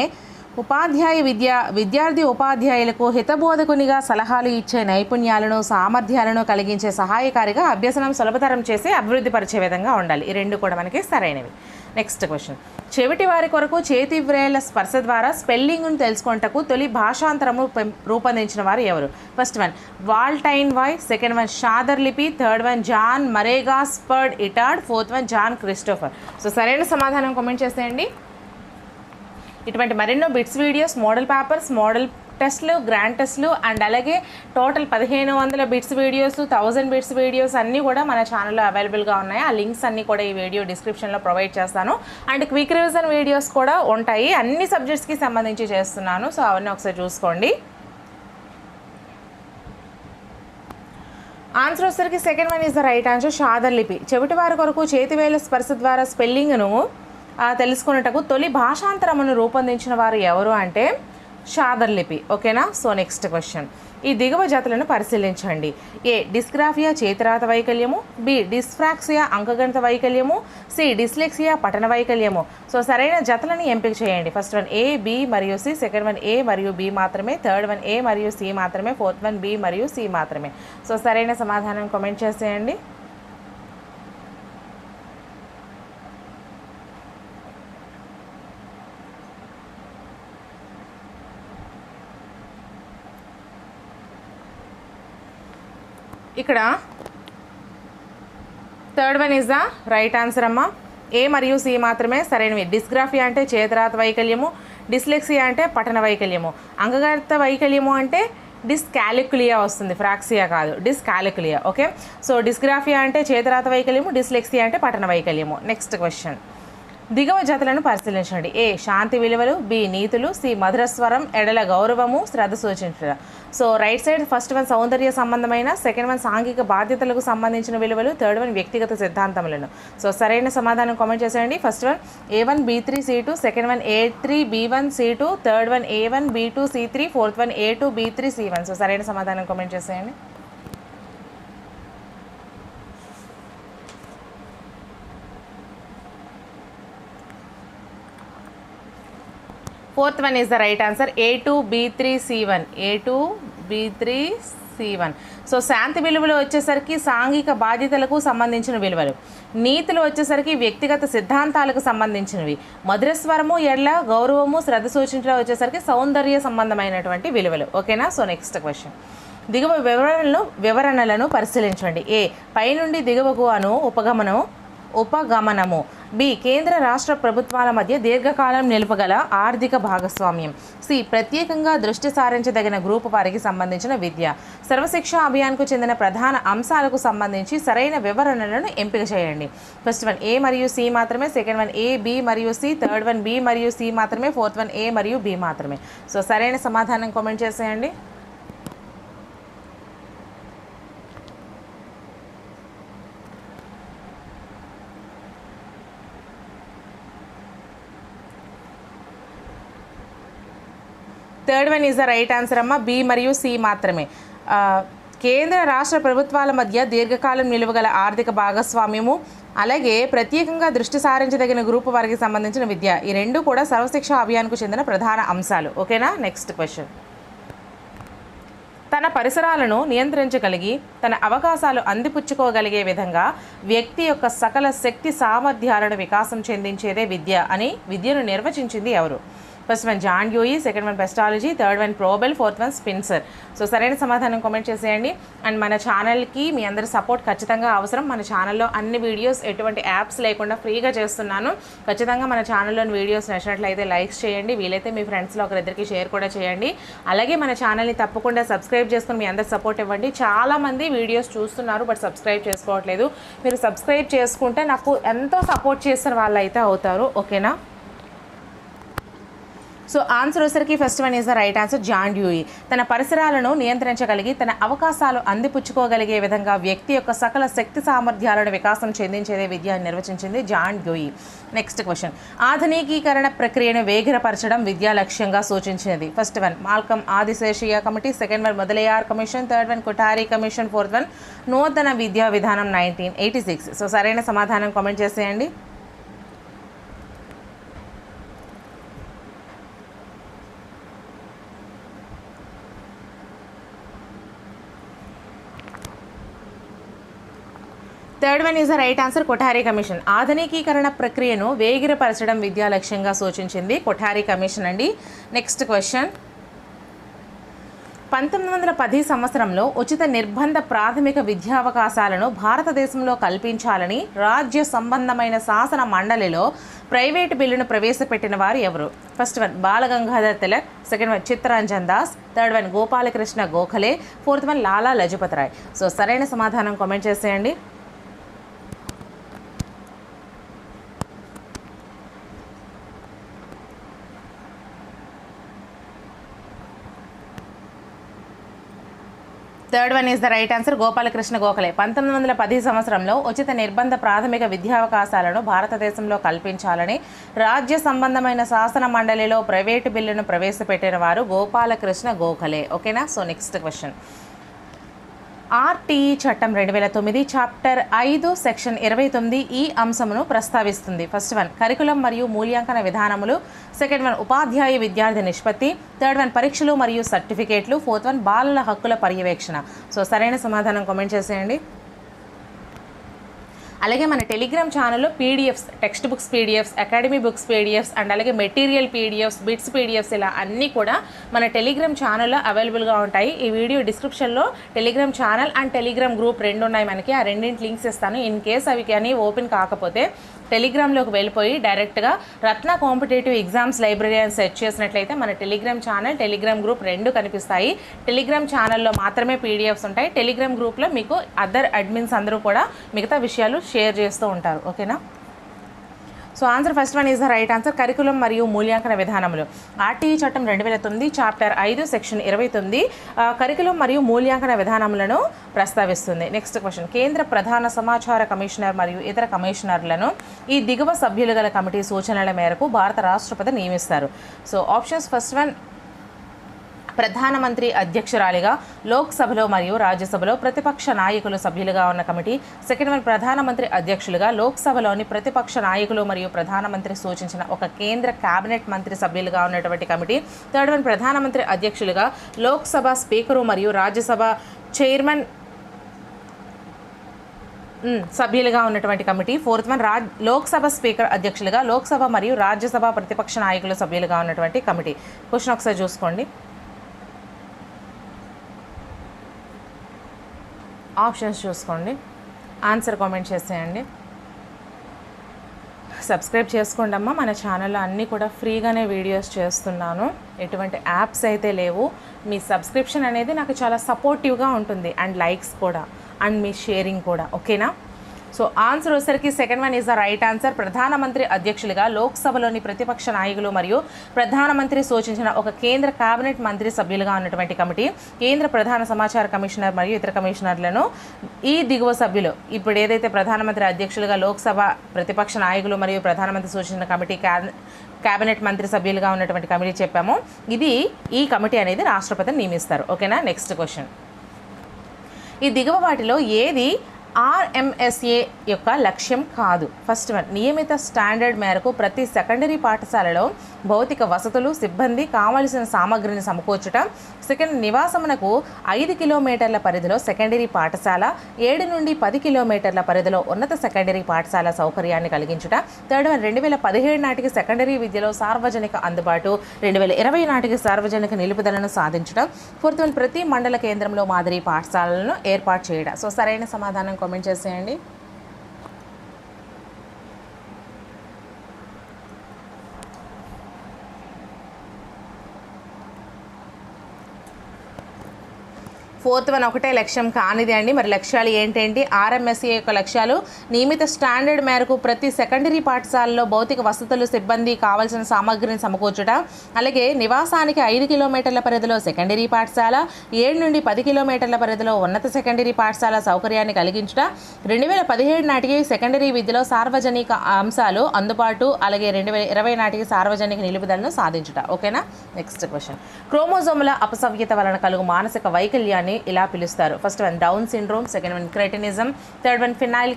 విద్యార్థి ఉపాధ్యాయులకు హితబోధకునిగా సలహాలు ఇచ్చే నైపుణ్యాలను సామర్థ్యాలను కలిగించే సహాయకారిగా అభ్యసనం సులభతరం చేసి అభివృద్ధి పరిచే విధంగా ఉండాలి. ఈ రెండు కూడా మనకి సరైనవి. Next question. చెవిటి వారి కొరకు చేతి వ్రేళ్ల స్పర్శ ద్వారా స్పెల్లింగ్ను తెలుసుకొనుటకు తొలి భాషాంతరము రూపొందించిన వారు ఎవరు? ఫస్ట్ వన్ వాల్టైన్ వాయ్, సెకండ్ వన్ షాదర్ లిపి, థర్డ్ వన్ జాన్ మరేగా స్పర్డ్ Itard, fourth one John Christopher. So సరైన సమాధానం కామెంట్ చేసేయండి. ఇటువంటి మరెన్నో bits videos, model papers, model టెస్ట్లు, గ్రాండ్ టెస్ట్లు అండ్ అలాగే total 1500 bits videos, 1000 bits videos అన్నీ కూడా మన ఛానల్లో అవైలబుల్గా ఉన్నాయి. ఆ లింక్స్ అన్నీ కూడా ఈ వీడియో డిస్క్రిప్షన్లో ప్రొవైడ్ చేస్తాను. అండ్ క్విక్ రివిజన్ వీడియోస్ కూడా ఉంటాయి, అన్ని సబ్జెక్ట్స్కి సంబంధించి చేస్తున్నాను. సో అవన్నీ ఒకసారి చూసుకోండి. ఆన్సర్ వచ్చేసరికి second one is the right answer, షాదర్ లిపి. చెవిటి వారి కొరకు చేతివేళ్ల స్పర్శ ద్వారా స్పెల్లింగ్ను తెలుసుకున్నటకు తొలి భాషాంతరమును రూపొందించిన వారు ఎవరు అంటే షాదర్ లిపి. ఓకేనా. So next question. ఈ దిగువ జతలను పరిశీలించండి. ఏ డిస్గ్రాఫియా చేతిరాత వైకల్యము, బి డిస్ఫ్రాక్సియా అంకగణిత వైకల్యము, సి డిస్లెక్సియా పఠన వైకల్యము. సో సరైన జతలను ఎంపిక చేయండి. ఫస్ట్ వన్ ఏ, బి మరియు సి, సెకండ్ వన్ ఏ మరియు బి మాత్రమే, థర్డ్ వన్ ఏ మరియు సి మాత్రమే, ఫోర్త్ వన్ బి మరియు సి మాత్రమే. సో సరైన సమాధానం కామెంట్ చేసేయండి. ఇక్కడ third one is the right answer అమ్మ. ఏ మరియు సి మాత్రమే సరైనవి. డిస్గ్రాఫియా అంటే చేతిరాత వైకల్యము, డిస్లెక్సియా అంటే పఠన వైకల్యము, అంకగణిత వైకల్యము అంటే డిస్కాలిక్యులియా వస్తుంది, ఫ్రాక్సియా కాదు, డిస్కాలిక్యులియా. ఓకే. సో డిస్గ్రాఫియా అంటే చేతిరాత వైకల్యము, డిస్లెక్సియా అంటే పఠన వైకల్యము. Next question. దిగువ జతలను పరిశీలించండి. ఏ శాంతి విలువలు, బి నీతులు, సి మధురస్వరం, ఎడల గౌరవము, శ్రద్ధ సూచించట. So right side first one సౌందర్య సంబంధమైన, సెకండ్ వన్ సాంఘిక బాధ్యతలకు సంబంధించిన విలువలు, థర్డ్ వన్ వ్యక్తిగత సిద్ధాంతములను. సో సరైన సమాధానం కామెంట్ చేసేయండి. First one A1 B3 C2, second one A3 B1 C2, third one A1 B2 C3, fourth one A2 B3 C1. So సరైన సమాధానం కామెంట్ చేసేయండి. Fourth one is the right answer, A2 B3 C1, A2 B3 C1. So శాంతి విలువలు వచ్చేసరికి సాంఘిక బాధ్యతలకు సంబంధించిన విలువలు, నీతులు వచ్చేసరికి వ్యక్తిగత సిద్ధాంతాలకు సంబంధించినవి, మధురస్వరము, ఎడ్ల గౌరవము, శ్రద్ధ సూచించడం వచ్చేసరికి సౌందర్య సంబంధమైనటువంటి విలువలు. ఓకేనా. So next question. దిగువ వివరణలను పరిశీలించండి. ఏ పైనుండి దిగువకు ఉపగమనము, బి కేంద్ర రాష్ట్ర ప్రభుత్వాల మధ్య దీర్ఘకాలం నిలుపగల ఆర్థిక భాగస్వామ్యం, సి ప్రత్యేకంగా దృష్టి సారించదగిన గ్రూపు వారికి సంబంధించిన విద్య. సర్వశిక్ష అభియాన్కు చెందిన ప్రధాన అంశాలకు సంబంధించి సరైన వివరణలను ఎంపిక చేయండి. ఫస్ట్ వన్ ఏ మరియు సి మాత్రమే, సెకండ్ వన్ ఏ, బి మరియు సి, థర్డ్ వన్ బి మరియు సి మాత్రమే, ఫోర్త్ వన్ ఏ మరియు బి మాత్రమే. సో సరైన సమాధానం కామెంట్ చేసేయండి. Third one is the right answer అమ్మ, బి మరియు సి మాత్రమే. కేంద్ర రాష్ట్ర ప్రభుత్వాల మధ్య దీర్ఘకాలం నిలువగల ఆర్థిక భాగస్వామ్యము, అలాగే ప్రత్యేకంగా దృష్టి సారించదగిన గ్రూపు వారికి సంబంధించిన విద్య, ఈ రెండు కూడా సర్వశిక్ష అభియాన్కు చెందిన ప్రధాన అంశాలు. ఓకేనా. Next question. తన పరిసరాలను నియంత్రించగలిగి తన అవకాశాలు అందిపుచ్చుకోగలిగే విధంగా వ్యక్తి యొక్క సకల శక్తి సామర్థ్యాలను వికాసం చెందించేదే విద్య అని విద్యను నిర్వచించింది ఎవరు? First one John Dewey, second one Pestalozzi, third one Froebel, fourth one Spencer. So సరైన సమాధానం కామెంట్ చేసేయండి. అండ్ మన ఛానల్కి మీ అందరి సపోర్ట్ ఖచ్చితంగా అవసరం. మన ఛానల్లో అన్ని వీడియోస్ ఎటువంటి యాప్స్ లేకుండా ఫ్రీగా చేస్తున్నాను. ఖచ్చితంగా మన ఛానల్లోని వీడియోస్ నచ్చినట్లయితే లైక్స్ చేయండి, వీలైతే మీ ఫ్రెండ్స్లో ఒకరిద్దరికి షేర్ కూడా చేయండి. అలాగే మన ఛానల్ని తప్పకుండా సబ్స్క్రైబ్ చేసుకుని మీ అందరి సపోర్ట్ ఇవ్వండి. చాలామంది వీడియోస్ చూస్తున్నారు బట్ సబ్స్క్రైబ్ చేసుకోవట్లేదు. మీరు సబ్స్క్రైబ్ చేసుకుంటే నాకు ఎంతో సపోర్ట్ చేస్తున్న వాళ్ళు అయితే అవుతారు. ఓకేనా. సో ఆన్సర్ వచ్చేసరికి first one is the right answer, John Dewey. తన పరిసరాలను నియంత్రించగలిగి తన అవకాశాలు అందిపుచ్చుకోగలిగే విధంగా వ్యక్తి యొక్క సకల శక్తి సామర్థ్యాలను వికాసం చెందించేదే విద్య అని నిర్వచించింది జాన్ డ్యూయి. నెక్స్ట్ క్వశ్చన్, ఆధునికీకరణ ప్రక్రియను వేగిరపరచడం విద్యా లక్ష్యంగా సూచించినది. First one Malcolm Adiseshiah committee, second one Mudaliar commission, third one Kothari commission, fourth one నూతన విద్యా విధానం 1986. సో సరైన సమాధానం కామెంట్ చేసేయండి. Third one is the right answer, Kothari commission. ఆధునికీకరణ ప్రక్రియను వేగిరపరచడం విద్యా లక్ష్యంగా సూచించింది కొఠారి కమిషన్ అండి. నెక్స్ట్ క్వశ్చన్, 1910 సంవత్సరంలో ఉచిత నిర్బంధ ప్రాథమిక విద్యావకాశాలను భారతదేశంలో కల్పించాలని రాజ్య సంబంధమైన శాసన మండలిలో ప్రైవేటు బిల్లును ప్రవేశపెట్టిన వారు ఎవరు? First one Balgangadhar Tilak, second one Chittaranjan Das, third one Gopalkrishna Gokhale, fourth one Lala Lajpat Rai. So సరైన సమాధానం కామెంట్ చేసేయండి. Third one is the right answer, Gopalkrishna Gokhale. 1910 సంవత్సరంలో ఉచిత నిర్బంధ ప్రాథమిక విద్యావకాశాలను భారతదేశంలో కల్పించాలని రాజ్య సంబంధమైన శాసన మండలిలో ప్రైవేటు బిల్లును ప్రవేశపెట్టిన వారు గోపాలకృష్ణ గోఖలే. ఓకేనా? సో నెక్స్ట్ క్వశ్చన్, ఆర్టీఈ చట్టం 2009 చాప్టర్ 5 సెక్షన్ 29 ఈ అంశమును ప్రస్తావిస్తుంది. ఫస్ట్ వన్ కరికులం మరియు మూల్యాంకన విధానములు, సెకండ్ వన్ ఉపాధ్యాయ విద్యార్థి నిష్పత్తి, థర్డ్ వన్ పరీక్షలు మరియు సర్టిఫికేట్లు, ఫోర్త్ వన్ బాలల హక్కుల పర్యవేక్షణ. సో సరైన సమాధానం కామెంట్ చేసేయండి. అలాగే మన టెలిగ్రామ్ ఛానల్లో PDFs, text books PDFs, academy books PDFs and అలాగే మెటీరియల్ పీడిఎఫ్స్, బిట్స్ పీడిఎఫ్స్ ఇలా అన్నీ కూడా మన టెలిగ్రామ్ ఛానల్లో అవైలబుల్గా ఉంటాయి. ఈ వీడియో డిస్క్రిప్షన్లో Telegram channel and Telegram group రెండు ఉన్నాయి మనకి. ఆ రెండింటి లింక్స్ ఇస్తాను. ఇన్ కేస్ అవి కానీ ఓపెన్ కాకపోతే టెలిగ్రామ్లోకి వెళ్ళిపోయి డైరెక్ట్గా రత్న కాంపిటేటివ్ ఎగ్జామ్స్ లైబ్రరీ అని సెర్చ్ చేసినట్లయితే మన టెలిగ్రామ్ ఛానల్, టెలిగ్రామ్ గ్రూప్ రెండు కనిపిస్తాయి. టెలిగ్రామ్ ఛానల్లో మాత్రమే పీడిఎఫ్స్ ఉంటాయి. టెలిగ్రామ్ గ్రూప్లో మీకు అదర్ అడ్మిన్స్ అందరూ కూడా మిగతా విషయాలు షేర్ చేస్తూ ఉంటారు. ఓకేనా? So answer first one is the right answer, curriculum మరియు మూల్యాంకన విధానములు. ఆర్టీఈ చట్టం 2009 చాప్టర్ 5 సెక్షన్ 29 కరికులం మరియు మూల్యాంకన విధానములను ప్రస్తావిస్తుంది. నెక్స్ట్ క్వశ్చన్, కేంద్ర ప్రధాన సమాచార కమిషనర్ మరియు ఇతర కమిషనర్లను ఈ దిగువ సభ్యులు గల కమిటీ సూచనల మేరకు భారత రాష్ట్రపతి నియమిస్తారు. సో ఆప్షన్స్, ఫస్ట్ వన్ ప్రధానమంత్రి అధ్యక్షురాలిగా లోక్సభలో మరియు రాజ్యసభలో ప్రతిపక్ష నాయకులు సభ్యులుగా ఉన్న కమిటీ, సెకండ్ వన్ ప్రధానమంత్రి అధ్యక్షులుగా లోక్సభలోని ప్రతిపక్ష నాయకులు మరియు ప్రధానమంత్రి సూచించిన ఒక కేంద్ర కేబినెట్ మంత్రి సభ్యులుగా ఉన్నటువంటి కమిటీ, థర్డ్ వన్ ప్రధానమంత్రి అధ్యక్షులుగా లోక్సభ స్పీకరు మరియు రాజ్యసభ చైర్మన్ సభ్యులుగా ఉన్నటువంటి committee, fourth one Lok Sabha speaker అధ్యక్షులుగా లోక్సభ మరియు రాజ్యసభ ప్రతిపక్ష నాయకులు సభ్యులుగా ఉన్నటువంటి కమిటీ. క్వశ్చన్ ఒకసారి చూసుకోండి. ఆప్షన్స్ చూసుకోండి, ఆన్సర్ కామెంట్ చేసేయండి. సబ్స్క్రైబ్ చేసుకోండి అమ్మా. మన ఛానల్లో అన్నీ కూడా ఫ్రీగానే వీడియోస్ చేస్తున్నాను. ఎటువంటి యాప్స్ అయితే లేవు. మీ సబ్స్క్రిప్షన్ అనేది నాకు చాలా సపోర్టివ్గా ఉంటుంది, అండ్ లైక్స్ కూడా, అండ్ మీ షేరింగ్ కూడా. ఓకేనా? సో ఆన్సర్ వచ్చేసరికి second one is the right answer, ప్రధానమంత్రి అధ్యక్షులుగా లోక్సభలోని ప్రతిపక్ష నాయకులు మరియు ప్రధానమంత్రి సూచించిన ఒక కేంద్ర కేబినెట్ మంత్రి సభ్యులుగా ఉన్నటువంటి కమిటీ, కేంద్ర ప్రధాన సమాచార కమిషనర్ మరియు ఇతర కమిషనర్లను ఈ దిగువ సభ్యులు, ఇప్పుడు ఏదైతే ప్రధానమంత్రి అధ్యక్షులుగా లోక్సభ ప్రతిపక్ష నాయకులు మరియు ప్రధానమంత్రి సూచించిన కమిటీ కేబినెట్ మంత్రి సభ్యులుగా ఉన్నటువంటి కమిటీ చెప్పామో, ఈ కమిటీ అనేది రాష్ట్రపతిని నియమిస్తారు. ఓకేనా? నెక్స్ట్ క్వశ్చన్, ఈ దిగువ వాటిలో ఏది ఆర్ఎంఎస్ఏ యొక్క లక్ష్యం కాదు? ఫస్ట్ వన్ నియమిత స్టాండర్డ్ మేరకు ప్రతి సెకండరీ పాఠశాలలో భౌతిక వసతులు, సిబ్బంది, కావలసిన సామగ్రిని సమకూర్చుట, సెకండ్ నివాసమునకు 5 కిలోమీటర్ల పరిధిలో సెకండరీ పాఠశాల, 7 నుండి 10 కిలోమీటర్ల పరిధిలో ఉన్నత సెకండరీ పాఠశాల సౌకర్యాన్ని కలిగించుట, థర్డ్ వన్ 2017 నాటికి సెకండరీ విద్యలో సార్వజనిక అందుబాటు, 2020 నాటికి సార్వజనిక నిలుపుదలను సాధించుట, ఫోర్త్ వన్ ప్రతి మండల కేంద్రంలో మాదిరి పాఠశాలలను ఏర్పాటు చేయడం. సో సరైన సమాధానం కామెంట్ చేసేయండి. ఫోర్త్ వన్ ఒకటే లక్ష్యం కానిది అండి. మరి లక్ష్యాలు ఏంటంటే RMSA యొక్క లక్ష్యాలు నియమిత స్టాండర్డ్ మేరకు ప్రతి సెకండరీ పాఠశాలలో భౌతిక వసతులు, సిబ్బంది, కావాల్సిన సామగ్రిని సమకూర్చుట, అలాగే నివాసానికి 5 కిలోమీటర్ల పరిధిలో సెకండరీ పాఠశాల, 7 నుండి 10 కిలోమీటర్ల పరిధిలో ఉన్నత సెకండరీ పాఠశాల సౌకర్యాన్ని కలిగించుట, 2017 నాటికి సెకండరీ విద్యలో సార్వజనిక అంశాలు అందుబాటు, అలాగే 2020 నాటికి సార్వజనిక నిలుపుదలను సాధించుట. ఓకేనా. Next question. క్రోమోజోముల అపసవ్యత వలన కలుగు మానసిక వైకల్యాన్ని ఇలా పిలుస్తారు. First one down syndrome, second one cretinism, third one phenyl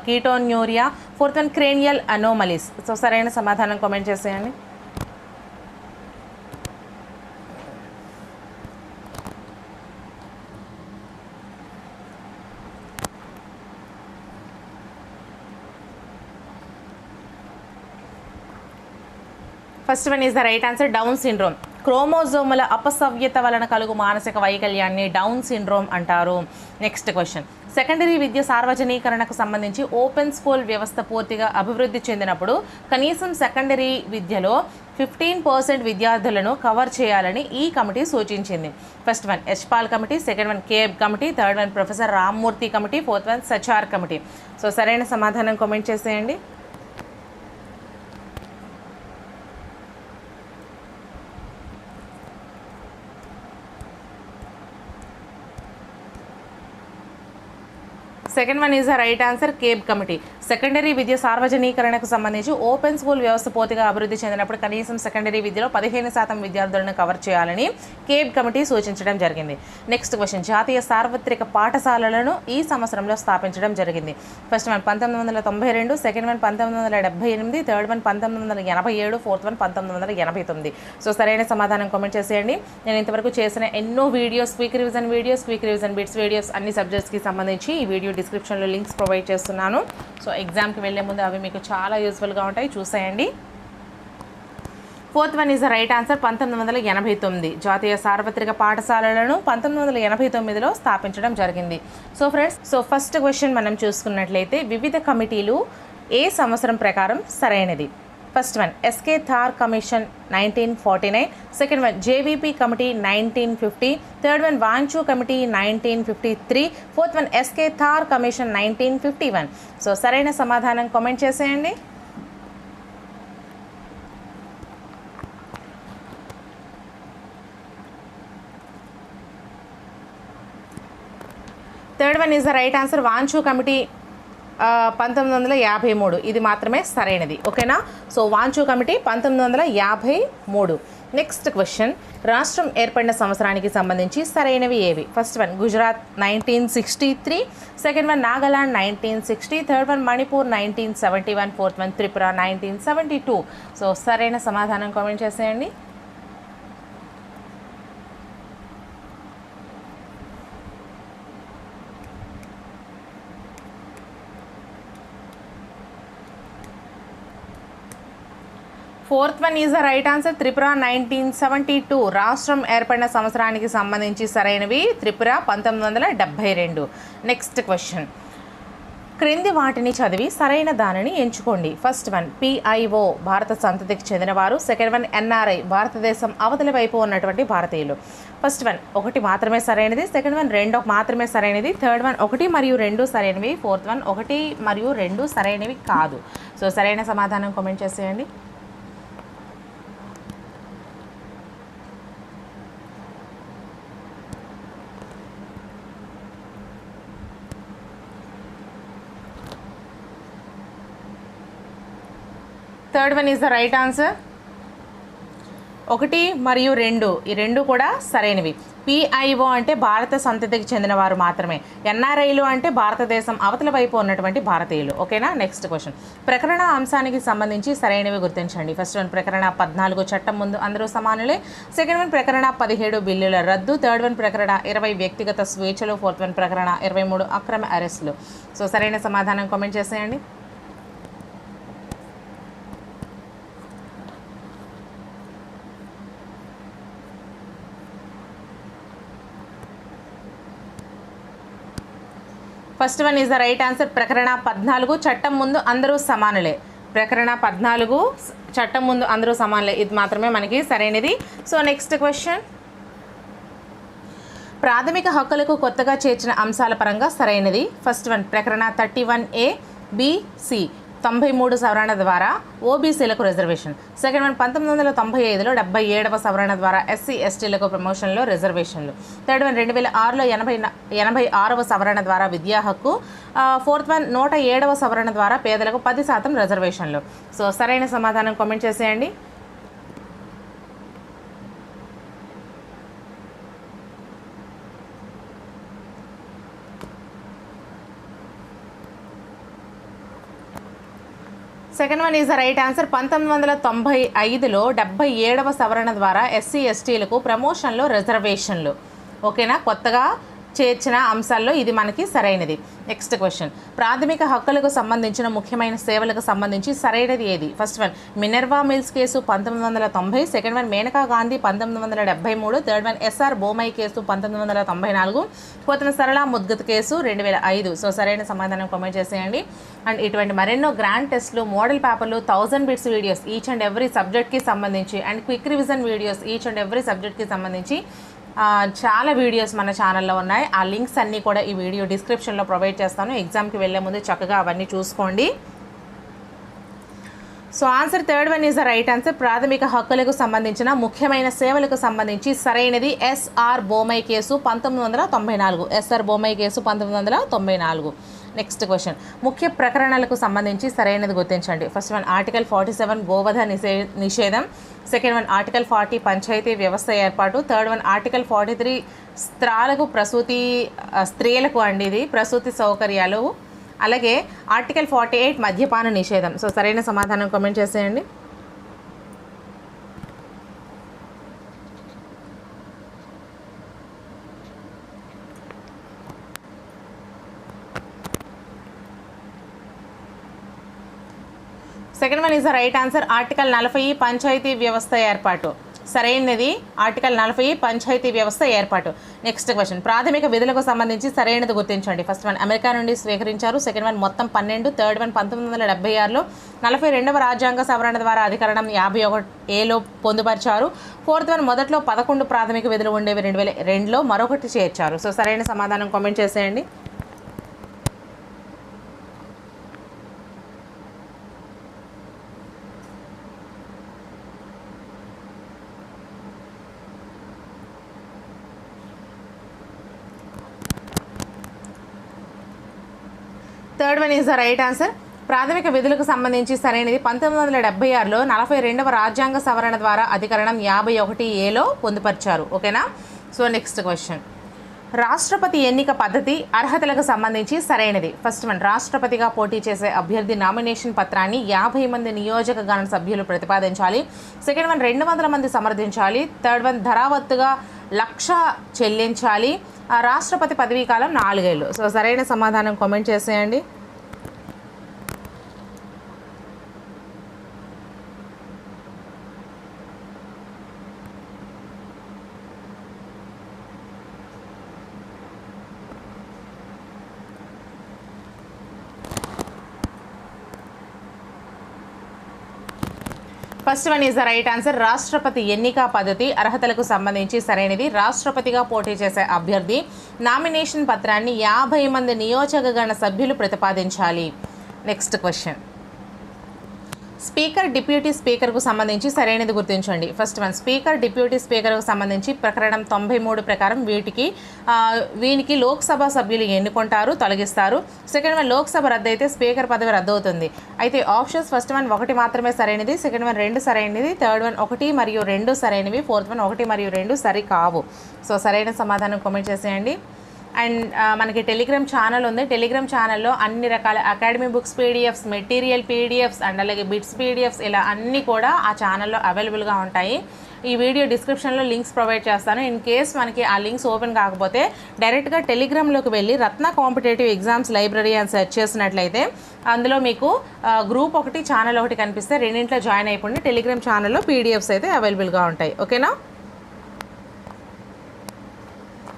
ketonuria, fourth one cranial anomalies. So సరైన సమాధానం కామెంట్ చేసేయండి. First one is the right answer, down syndrome. క్రోమోజోముల అపసవ్యత వలన కలుగు మానసిక వైకల్యాన్ని డౌన్ సిండ్రోమ్ అంటారు. Next question. సెకండరీ విద్య సార్వజనీకరణకు సంబంధించి ఓపెన్ స్కూల్ వ్యవస్థ పూర్తిగా అభివృద్ధి చెందినప్పుడు కనీసం సెకండరీ విద్యలో 15% విద్యార్థులను కవర్ చేయాలని ఈ కమిటీ సూచించింది. First one Yashpal committee, second one CABE committee, third one professor Ramamurthi committee, fourth one Sachar committee. So సరైన సమాధానం కామెంట్ చేసేయండి. Second one is the right answer, CABE committee. Secondary విద్య సార్వజనీకరణకు సంబంధించి ఓపెన్ స్కూల్ వ్యవస్థ పూర్తిగా అభివృద్ధి చెందినప్పుడు కనీసం సెకండరీ విద్యలో 15% విద్యార్థులను కవర్ చేయాలని కేబ్ కమిటీ సూచించడం జరిగింది. Next question. జాతీయ సార్వత్రిక పాఠశాలలను ఈ సంవత్సరంలో స్థాపించడం జరిగింది. First one 1992, second one 1978, third one 1987, fourth one 1989. So సరైన సమాధానం కామెంట్ చేసేయండి. నేను ఇంతవరకు చేసిన ఎన్నో videos, quick revision bits videos అన్ని సబ్జెక్ట్స్కి సంబంధించి ఈ వీడియో డిస్క్రిప్షన్లో లింక్స్ ప్రొవైడ్ చేస్తున్నాను. సో ఎగ్జామ్కి వెళ్ళే ముందు అవి మీకు చాలా యూస్ఫుల్గా ఉంటాయి, చూసేయండి. Fourth one is the right answer, 1989. జాతీయ సార్వత్రిక పాఠశాలలను 1989లో స్థాపించడం జరిగింది. సో ఫ్రెండ్స్, ఫస్ట్ క్వశ్చన్ మనం చూసుకున్నట్లయితే వివిధ కమిటీలు ఏ సంవత్సరం ప్రకారం సరైనది? First one SK Dhar commission 1949, second one JVP committee 1950, third one Wanchoo committee 1953, fourth one SK Dhar commission 1951. So సరైన సమాధానం కామెంట్ చేసేయండి. Third one is the right answer, Wanchoo committee 1953. ఇది మాత్రమే సరైనది. ఓకేనా. So Wanchoo committee 1953. Next question. రాష్ట్రం ఏర్పడిన సంవత్సరానికి సంబంధించి సరైనవి ఏవి? First one Gujarat 1963, second one Nagaland 1960, third one Manipur 1971, fourth one Tripura 1972. So సరైన సమాధానం కామెంట్ చేసేయండి. Fourth one is the right answer, Tripura 1972. రాష్ట్రం ఏర్పడిన సంవత్సరానికి సంబంధించి సరైనవి త్రిపుర 1972. Next question. క్రింది వాటిని చదివి సరైన దానిని ఎంచుకోండి. ఫస్ట్ వన్ PIO భారత సంతతికి చెందినవారు, సెకండ్ వన్ NRI భారతదేశం అవతలి వైపు ఉన్నటువంటి భారతీయులు. ఫస్ట్ వన్ 1 మాత్రమే సరైనది, సెకండ్ వన్ 2 మాత్రమే సరైనది, థర్డ్ వన్ 1 మరియు 2 సరైనవి, ఫోర్త్ వన్ 1 మరియు 2 సరైనవి కాదు. సో సరైన సమాధానం కామెంట్ చేసేయండి. Third one is the right answer, 1 మరియు 2 ఈ 2 కూడా సరైనవి. PIO అంటే భారత సంతతికి చెందినవారు మాత్రమే, NRIలు అంటే భారతదేశం అవతల వైపు ఉన్నటువంటి భారతీయులు. ఓకేనా. Next question. ప్రకరణ అంశానికి సంబంధించి సరైనవి గుర్తించండి. ఫస్ట్ వన్ ప్రకరణ 14 చట్టం ముందు అందరూ సమానులే, సెకండ్ వన్ ప్రకరణ 17 బిల్లుల రద్దు, థర్డ్ వన్ ప్రకరణ 20 వ్యక్తిగత స్వేచ్ఛలు, ఫోర్త్ వన్ ప్రకరణ 23 అక్రమ అరెస్టులు. సో సరైన సమాధానం కామెంట్ చేసేయండి. First one is the right answer, ప్రకరణ 14 చట్టం ముందు అందరూ సమానులే. ప్రకరణ 14 చట్టం ముందు అందరూ సమానులే, ఇది మాత్రమే మనకి సరైనది. So next question. ప్రాథమిక హక్కులకు కొత్తగా చేర్చిన అంశాల పరంగా సరైనది. ఫస్ట్ వన్ ప్రకరణ 31A BC 93 సవరణ ద్వారా ఓబీసీలకు రిజర్వేషన్. సెకండ్ వన్ 1995లో 77వ సవరణ ద్వారా SC STలకు ప్రమోషన్లో రిజర్వేషన్లు. థర్డ్ వన్ 2006లో 86వ సవరణ ద్వారా విద్యా హక్కు. ఫోర్త్ వన్ 107వ సవరణ ద్వారా పేదలకు 10% రిజర్వేషన్లు. సో సరైన సమాధానం కామెంట్ చేసేయండి. Second one is the right answer. 1995లో 77వ సవరణ ద్వారా SC STలకు ప్రమోషన్లో రిజర్వేషన్లు. ఓకేనా, కొత్తగా చేర్చిన అంశాల్లో ఇది మనకి సరైనది. నెక్స్ట్ క్వశ్చన్, ప్రాథమిక హక్కులకు సంబంధించిన ముఖ్యమైన సేవలకు సంబంధించి సరైనది ఏది? First one Minerva Mills case 1990, second one Maneka Gandhi 1973, third one SR Bommai case 1994, fourth one Sarla Mudgal case 2005. So సరైన సమాధానం కామెంట్ చేసేయండి. అండ్ ఇటువంటి మరెన్నో గ్రాండ్ టెస్ట్లు, మోడల్ పేపర్లు, 1000 bits videos each and every సబ్జెక్ట్కి సంబంధించి and quick revision videos each and every సబ్జెక్ట్కి సంబంధించి చాలా వీడియోస్ మన ఛానల్లో ఉన్నాయి. ఆ లింక్స్ అన్నీ కూడా ఈ వీడియో డిస్క్రిప్షన్లో ప్రొవైడ్ చేస్తాను. ఎగ్జామ్కి వెళ్ళే ముందు చక్కగా అవన్నీ చూసుకోండి. So answer third one is the right answer. ప్రాథమిక హక్కులకు సంబంధించిన ముఖ్యమైన సేవలకు సంబంధించి సరైనది SR Bommai case 1994. SR Bommai case 1994. Next question, ముఖ్య ప్రకరణలకు సంబంధించి సరైనది గుర్తించండి. ఫస్ట్ వన్ ఆర్టికల్ 47 గోవధ నిషేధం, సెకండ్ వన్ ఆర్టికల్ 40 పంచాయతీ వ్యవస్థ ఏర్పాటు, థర్డ్ వన్ ఆర్టికల్ 43 స్త్రీలకు అండి ఇది ప్రసూతి సౌకర్యాలు, అలాగే ఆర్టికల్ 48 మద్యపాన నిషేధం. సో సరైన సమాధానం కామెంట్ చేసేయండి. Second one is the right answer. Article 40 panchayati వ్యవస్థ ఏర్పాటు. సరైనది ఆర్టికల్ 40 పంచాయతీ వ్యవస్థ ఏర్పాటు. నెక్స్ట్ క్వశ్చన్, ప్రాథమిక విధులకు సంబంధించి సరైనది గుర్తించండి. ఫస్ట్ వన్ అమెరికా నుండి స్వీకరించారు, సెకండ్ వన్ మొత్తం 12, థర్డ్ వన్ 1976లో 42వ రాజ్యాంగ సవరణ ద్వారా అధికరణం 51Aలో పొందుపరిచారు, ఫోర్త్ వన్ మొదట్లో 11 ప్రాథమిక విధులు ఉండేవి 2002లో మరొకటి చేర్చారు. సో సరైన సమాధానం కామెంట్ చేసేయండి. Third one is the right answer. ప్రాథమిక విధులకు సంబంధించి సరైనది 1976లో 42వ రాజ్యాంగ సవరణ ద్వారా అధికరణం 51Aలో పొందుపరిచారు. ఓకేనా. సో నెక్స్ట్ క్వశ్చన్, రాష్ట్రపతి ఎన్నిక పద్ధతి అర్హతలకు సంబంధించి సరైనది. ఫస్ట్ వన్ రాష్ట్రపతిగా పోటీ చేసే అభ్యర్థి నామినేషన్ పత్రాన్ని 50 మంది నియోజకవర్గ సభ్యులు ప్రతిపాదించాలి, సెకండ్ వన్ 200 మంది సమర్థించాలి, థర్డ్ వన్ ధరావత్తుగా 1,00,000 చెల్లించాలి, రాష్ట్రపతి పదవీ కాలం 4 ఏళ్ళు. సో సరైన సమాధానం కామెంట్ చేసేయండి. First one is the right answer. రాష్ట్రపతి ఎన్నిక పద్ధతి అర్హతలకు సంబంధించి సరైనది. రాష్ట్రపతిగా పోటీ చేసే అభ్యర్థి నామినేషన్ పత్రాన్ని 50 మంది నియోజకవర్గ సభ్యులు ప్రతిపాదించాలి. నెక్స్ట్ క్వశ్చన్, స్పీకర్ డిప్యూటీ స్పీకర్కు సంబంధించి సరైనది గుర్తించండి. ఫస్ట్ వన్ స్పీకర్ డిప్యూటీ స్పీకర్కు సంబంధించి ప్రకరణం 93 ప్రకారం వీనికి లోక్సభ సభ్యులు ఎన్నుకుంటారు, తొలగిస్తారు. సెకండ్ వన్ లోక్సభ రద్దు అయితే స్పీకర్ పదవి రద్దు అవుతుంది. అయితే ఆప్షన్స్ ఫస్ట్ వన్ 1 మాత్రమే సరైనది, సెకండ్ వన్ 2 సరైనది, థర్డ్ వన్ 1 మరియు 2 సరైనవి, ఫోర్త్ వన్ 1 మరియు 2 సరి కావు. సో సరైన సమాధానం కామెంట్ చేసేయండి. అండ్ మనకి టెలిగ్రామ్ ఛానల్ ఉంది. టెలిగ్రామ్ ఛానల్లో అన్ని రకాల academy books PDFs, material PDFs and అలాగే బిట్స్ పీడిఎఫ్స్ ఇలా అన్నీ కూడా ఆ ఛానల్లో అవైలబుల్గా ఉంటాయి. ఈ వీడియో డిస్క్రిప్షన్లో లింక్స్ ప్రొవైడ్ చేస్తాను. ఇన్ కేస్ మనకి ఆ లింక్స్ ఓపెన్ కాకపోతే డైరెక్ట్గా టెలిగ్రామ్లోకి వెళ్ళి రత్న కాంపిటేటివ్ ఎగ్జామ్స్ లైబ్రరీ అని సెర్చ్ చేసినట్లయితే అందులో మీకు గ్రూప్ 1 ఛానల్ 1 కనిపిస్తే రెండింట్లో జాయిన్ అయిపోండి. టెలిగ్రామ్ ఛానల్లో పీడిఎఫ్స్ అయితే అవైలబుల్గా ఉంటాయి. ఓకేనా.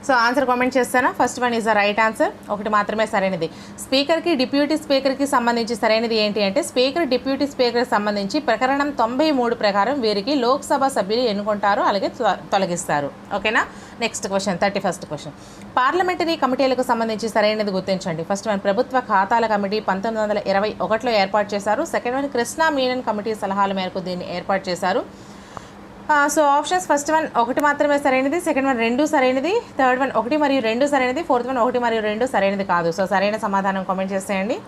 సో ఆన్సర్ కామెంట్ చేస్తానా? First one is the right answer, ఒకటి మాత్రమే సరైనది. స్పీకర్కి డిప్యూటీ స్పీకర్కి సంబంధించి సరైనది ఏంటి అంటే స్పీకర్ డిప్యూటీ స్పీకర్కి సంబంధించి ప్రకరణం 93 ప్రకారం వీరికి లోక్సభ సభ్యులు ఎన్నుకుంటారు, అలాగే తొలగిస్తారు. ఓకేనా? Next question, 31st question. Parliamentary కమిటీలకు సంబంధించి సరైనది గుర్తించండి. ఫస్ట్ వన్ ప్రభుత్వ ఖాతాల కమిటీ 1921లో ఏర్పాటు చేశారు. Second one Krishna Menon committee సలహాల మేరకు దీన్ని ఏర్పాటు చేశారు. సో ఆప్షన్స్, ఫస్ట్ వన్ ఒకటి మాత్రమే సరైనది, సెకండ్ వన్ 2 సరైనది, థర్డ్ వన్ 1 మరియు 2 సరైనది, ఫోర్త్ వన్ 1 మరియు 2 సరైనది కాదు. సో సరైన సమాధానం కామెంట్ చేసేయండి.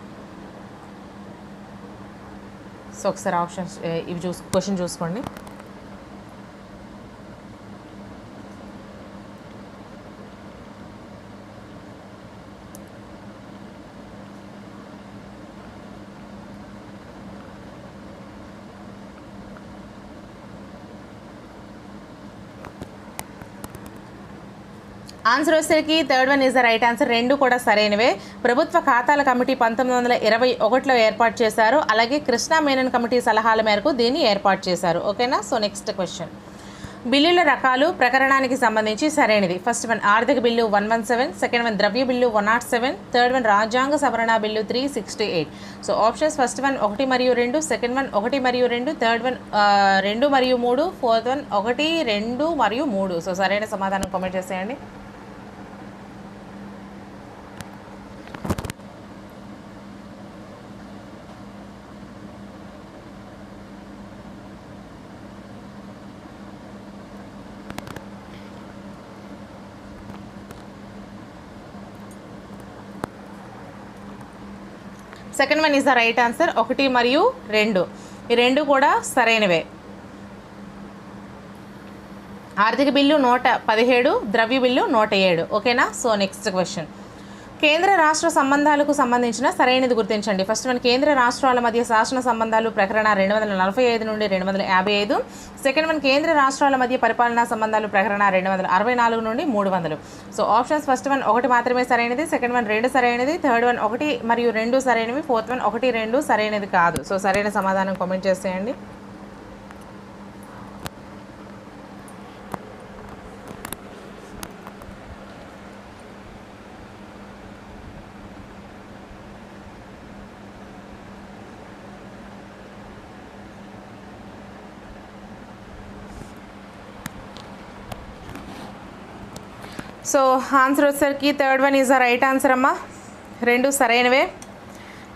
సో ఒకసారి ఆప్షన్స్ ఇవి క్వశ్చన్ చూసుకోండి. ఆన్సర్ వచ్చేసరికి third one is the right answer. 2 కూడా సరైనవే. ప్రభుత్వ ఖాతాల కమిటీ 1921లో ఏర్పాటు చేశారు, అలాగే కృష్ణా మేనన్ కమిటీ సలహాల మేరకు దీన్ని ఏర్పాటు చేశారు. ఓకేనా? సో నెక్స్ట్ క్వశ్చన్, బిల్లుల రకాలు ప్రకరణానికి సంబంధించి సరైనది. ఫస్ట్ వన్ ఆర్థిక బిల్లు 117, సెకండ్ వన్ ద్రవ్య బిల్లు 107, థర్డ్ వన్ రాజ్యాంగ సవరణ bill 368. So options, first one 1 మరియు 2, సెకండ్ వన్ 1 మరియు 2, థర్డ్ వన్ 2 మరియు 3, ఫోర్త్ వన్ 1, 2 మరియు 3. సో సరైన సమాధానం కామెంట్ చేసేయండి. Second one is the right answer, 1 మరియు 2, ఈ 2 కూడా సరైనవే. ఆర్థిక బిల్లు 117, ద్రవ్య బిల్లు 107. ఓకేనా? సో నెక్స్ట్ క్వశ్చన్, కేంద్ర రాష్ట్ర సంబంధాలకు సంబంధించిన సరైనది గుర్తించండి. ఫస్ట్ వన్ కేంద్ర రాష్ట్రాల మధ్య శాసన సంబంధాలు ప్రకరణ 245 నుండి 255, సెకండ్ వన్ కేంద్ర రాష్ట్రాల మధ్య పరిపాలనా సంబంధాలు ప్రకరణ 264 నుండి 300. సో ఆప్షన్స్, ఫస్ట్ వన్ 1 మాత్రమే సరైనది, సెకండ్ వన్ 2 సరైనది, థర్డ్ వన్ 1 మరియు 2 సరైనవి, ఫోర్త్ వన్ 1, 2 సరైనది కాదు. సో సరైన సమాధానం కామెంట్ చేసేయండి. సో ఆన్సర్ వచ్చేసరికి third one is the right answer అమ్మా. 2 సరైనవే.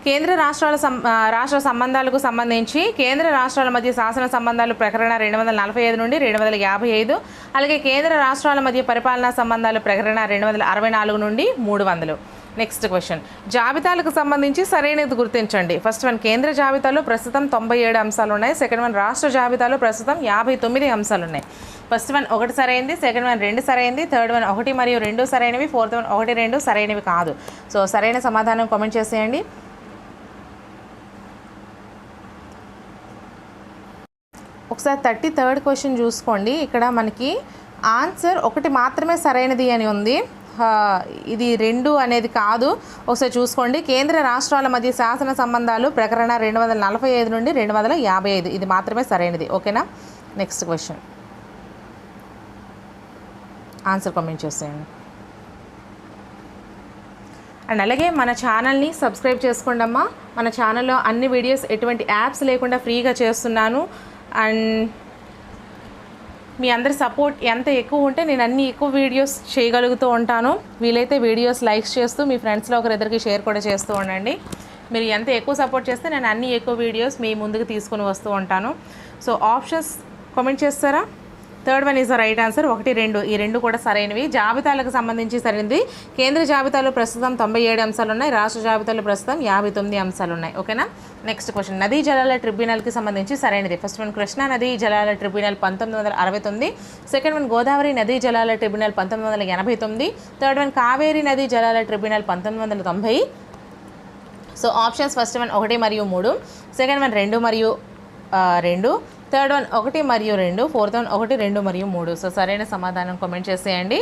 కేంద్ర రాష్ట్ర సంబంధాలకు సంబంధించి కేంద్ర రాష్ట్రాల మధ్య శాసన సంబంధాలు ప్రకరణ 245 నుండి 255, అలాగే కేంద్ర రాష్ట్రాల మధ్య పరిపాలనా సంబంధాలు ప్రకరణ 264 నుండి 300. నెక్స్ట్ క్వశ్చన్, జాబితాలకు సంబంధించి సరైనది గుర్తించండి. ఫస్ట్ వన్ కేంద్ర జాబితాలో ప్రస్తుతం 97 అంశాలు ఉన్నాయి, సెకండ్ వన్ రాష్ట్ర జాబితాలో ప్రస్తుతం 59 అంశాలు ఉన్నాయి. ఫస్ట్ వన్ 1 సరైనది, సెకండ్ వన్ 2 సరైనది, థర్డ్ వన్ 1 మరియు 2 సరైనవి, ఫోర్త్ వన్ 1, 2 సరైనవి కాదు. సో సరైన సమాధానం కామెంట్ చేసేయండి. ఒకసారి 33rd క్వశ్చన్ చూసుకోండి. ఇక్కడ మనకి ఆన్సర్ 1 మాత్రమే సరైనది అని ఉంది, ఇది 2 అనేది కాదు. ఒకసారి చూసుకోండి. కేంద్ర రాష్ట్రాల మధ్య శాసన సంబంధాలు ప్రకరణ 245 నుండి 255, ఇది మాత్రమే సరైనది. ఓకేనా? నెక్స్ట్ క్వశ్చన్, ఆన్సర్ కామెంట్ చేసేయండి. అండ్ అలాగే మన ఛానల్ని సబ్స్క్రైబ్ చేసుకోండి అమ్మా. మన ఛానల్లో అన్ని వీడియోస్ ఎటువంటి యాప్స్ లేకుండా ఫ్రీగా చేస్తున్నాను. అండ్ మీ అందరి సపోర్ట్ ఎంత ఎక్కువ ఉంటే నేను అన్ని ఎక్కువ వీడియోస్ చేయగలుగుతూ ఉంటాను. వీలైతే వీడియోస్ లైక్స్ చేస్తూ మీ ఫ్రెండ్స్లో ఒకరిద్దరికి షేర్ కూడా చేస్తూ ఉండండి. మీరు ఎంత ఎక్కువ సపోర్ట్ చేస్తే నేను అన్ని ఎక్కువ వీడియోస్ మీ ముందుకు తీసుకుని వస్తూ ఉంటాను. సో ఆప్షన్స్ కామెంట్ చేస్తారా? Third one is the right answer, 1, 2, ఈ 2 కూడా సరైనవి. జాబితాలకు సంబంధించి సరైనది. కేంద్ర జాబితాలో ప్రస్తుతం 97 అంశాలు ఉన్నాయి, రాష్ట్ర జాబితాలో ప్రస్తుతం 59 అంశాలు ఉన్నాయి. ఓకేనా? నెక్స్ట్ క్వశ్చన్, నదీ జలాల ట్రిబ్యునల్కి సంబంధించి సరైనది. ఫస్ట్ వన్ కృష్ణా నదీ జలాల ట్రిబ్యునల్ 1969, సెకండ్ వన్ గోదావరి నదీ జలాల ట్రిబ్యునల్ 1989, థర్డ్ వన్ కావేరీ నదీ జలాల tribunal 1990. So options, first one 1 మరియు 3, సెకండ్ వన్ 2 మరియు 2, థర్డ్ వన్ 1 మరియు 2, ఫోర్త్ వన్ 1, 2 మరియు 3. సో సరైన సమాధానం కామెంట్ చేసేయండి.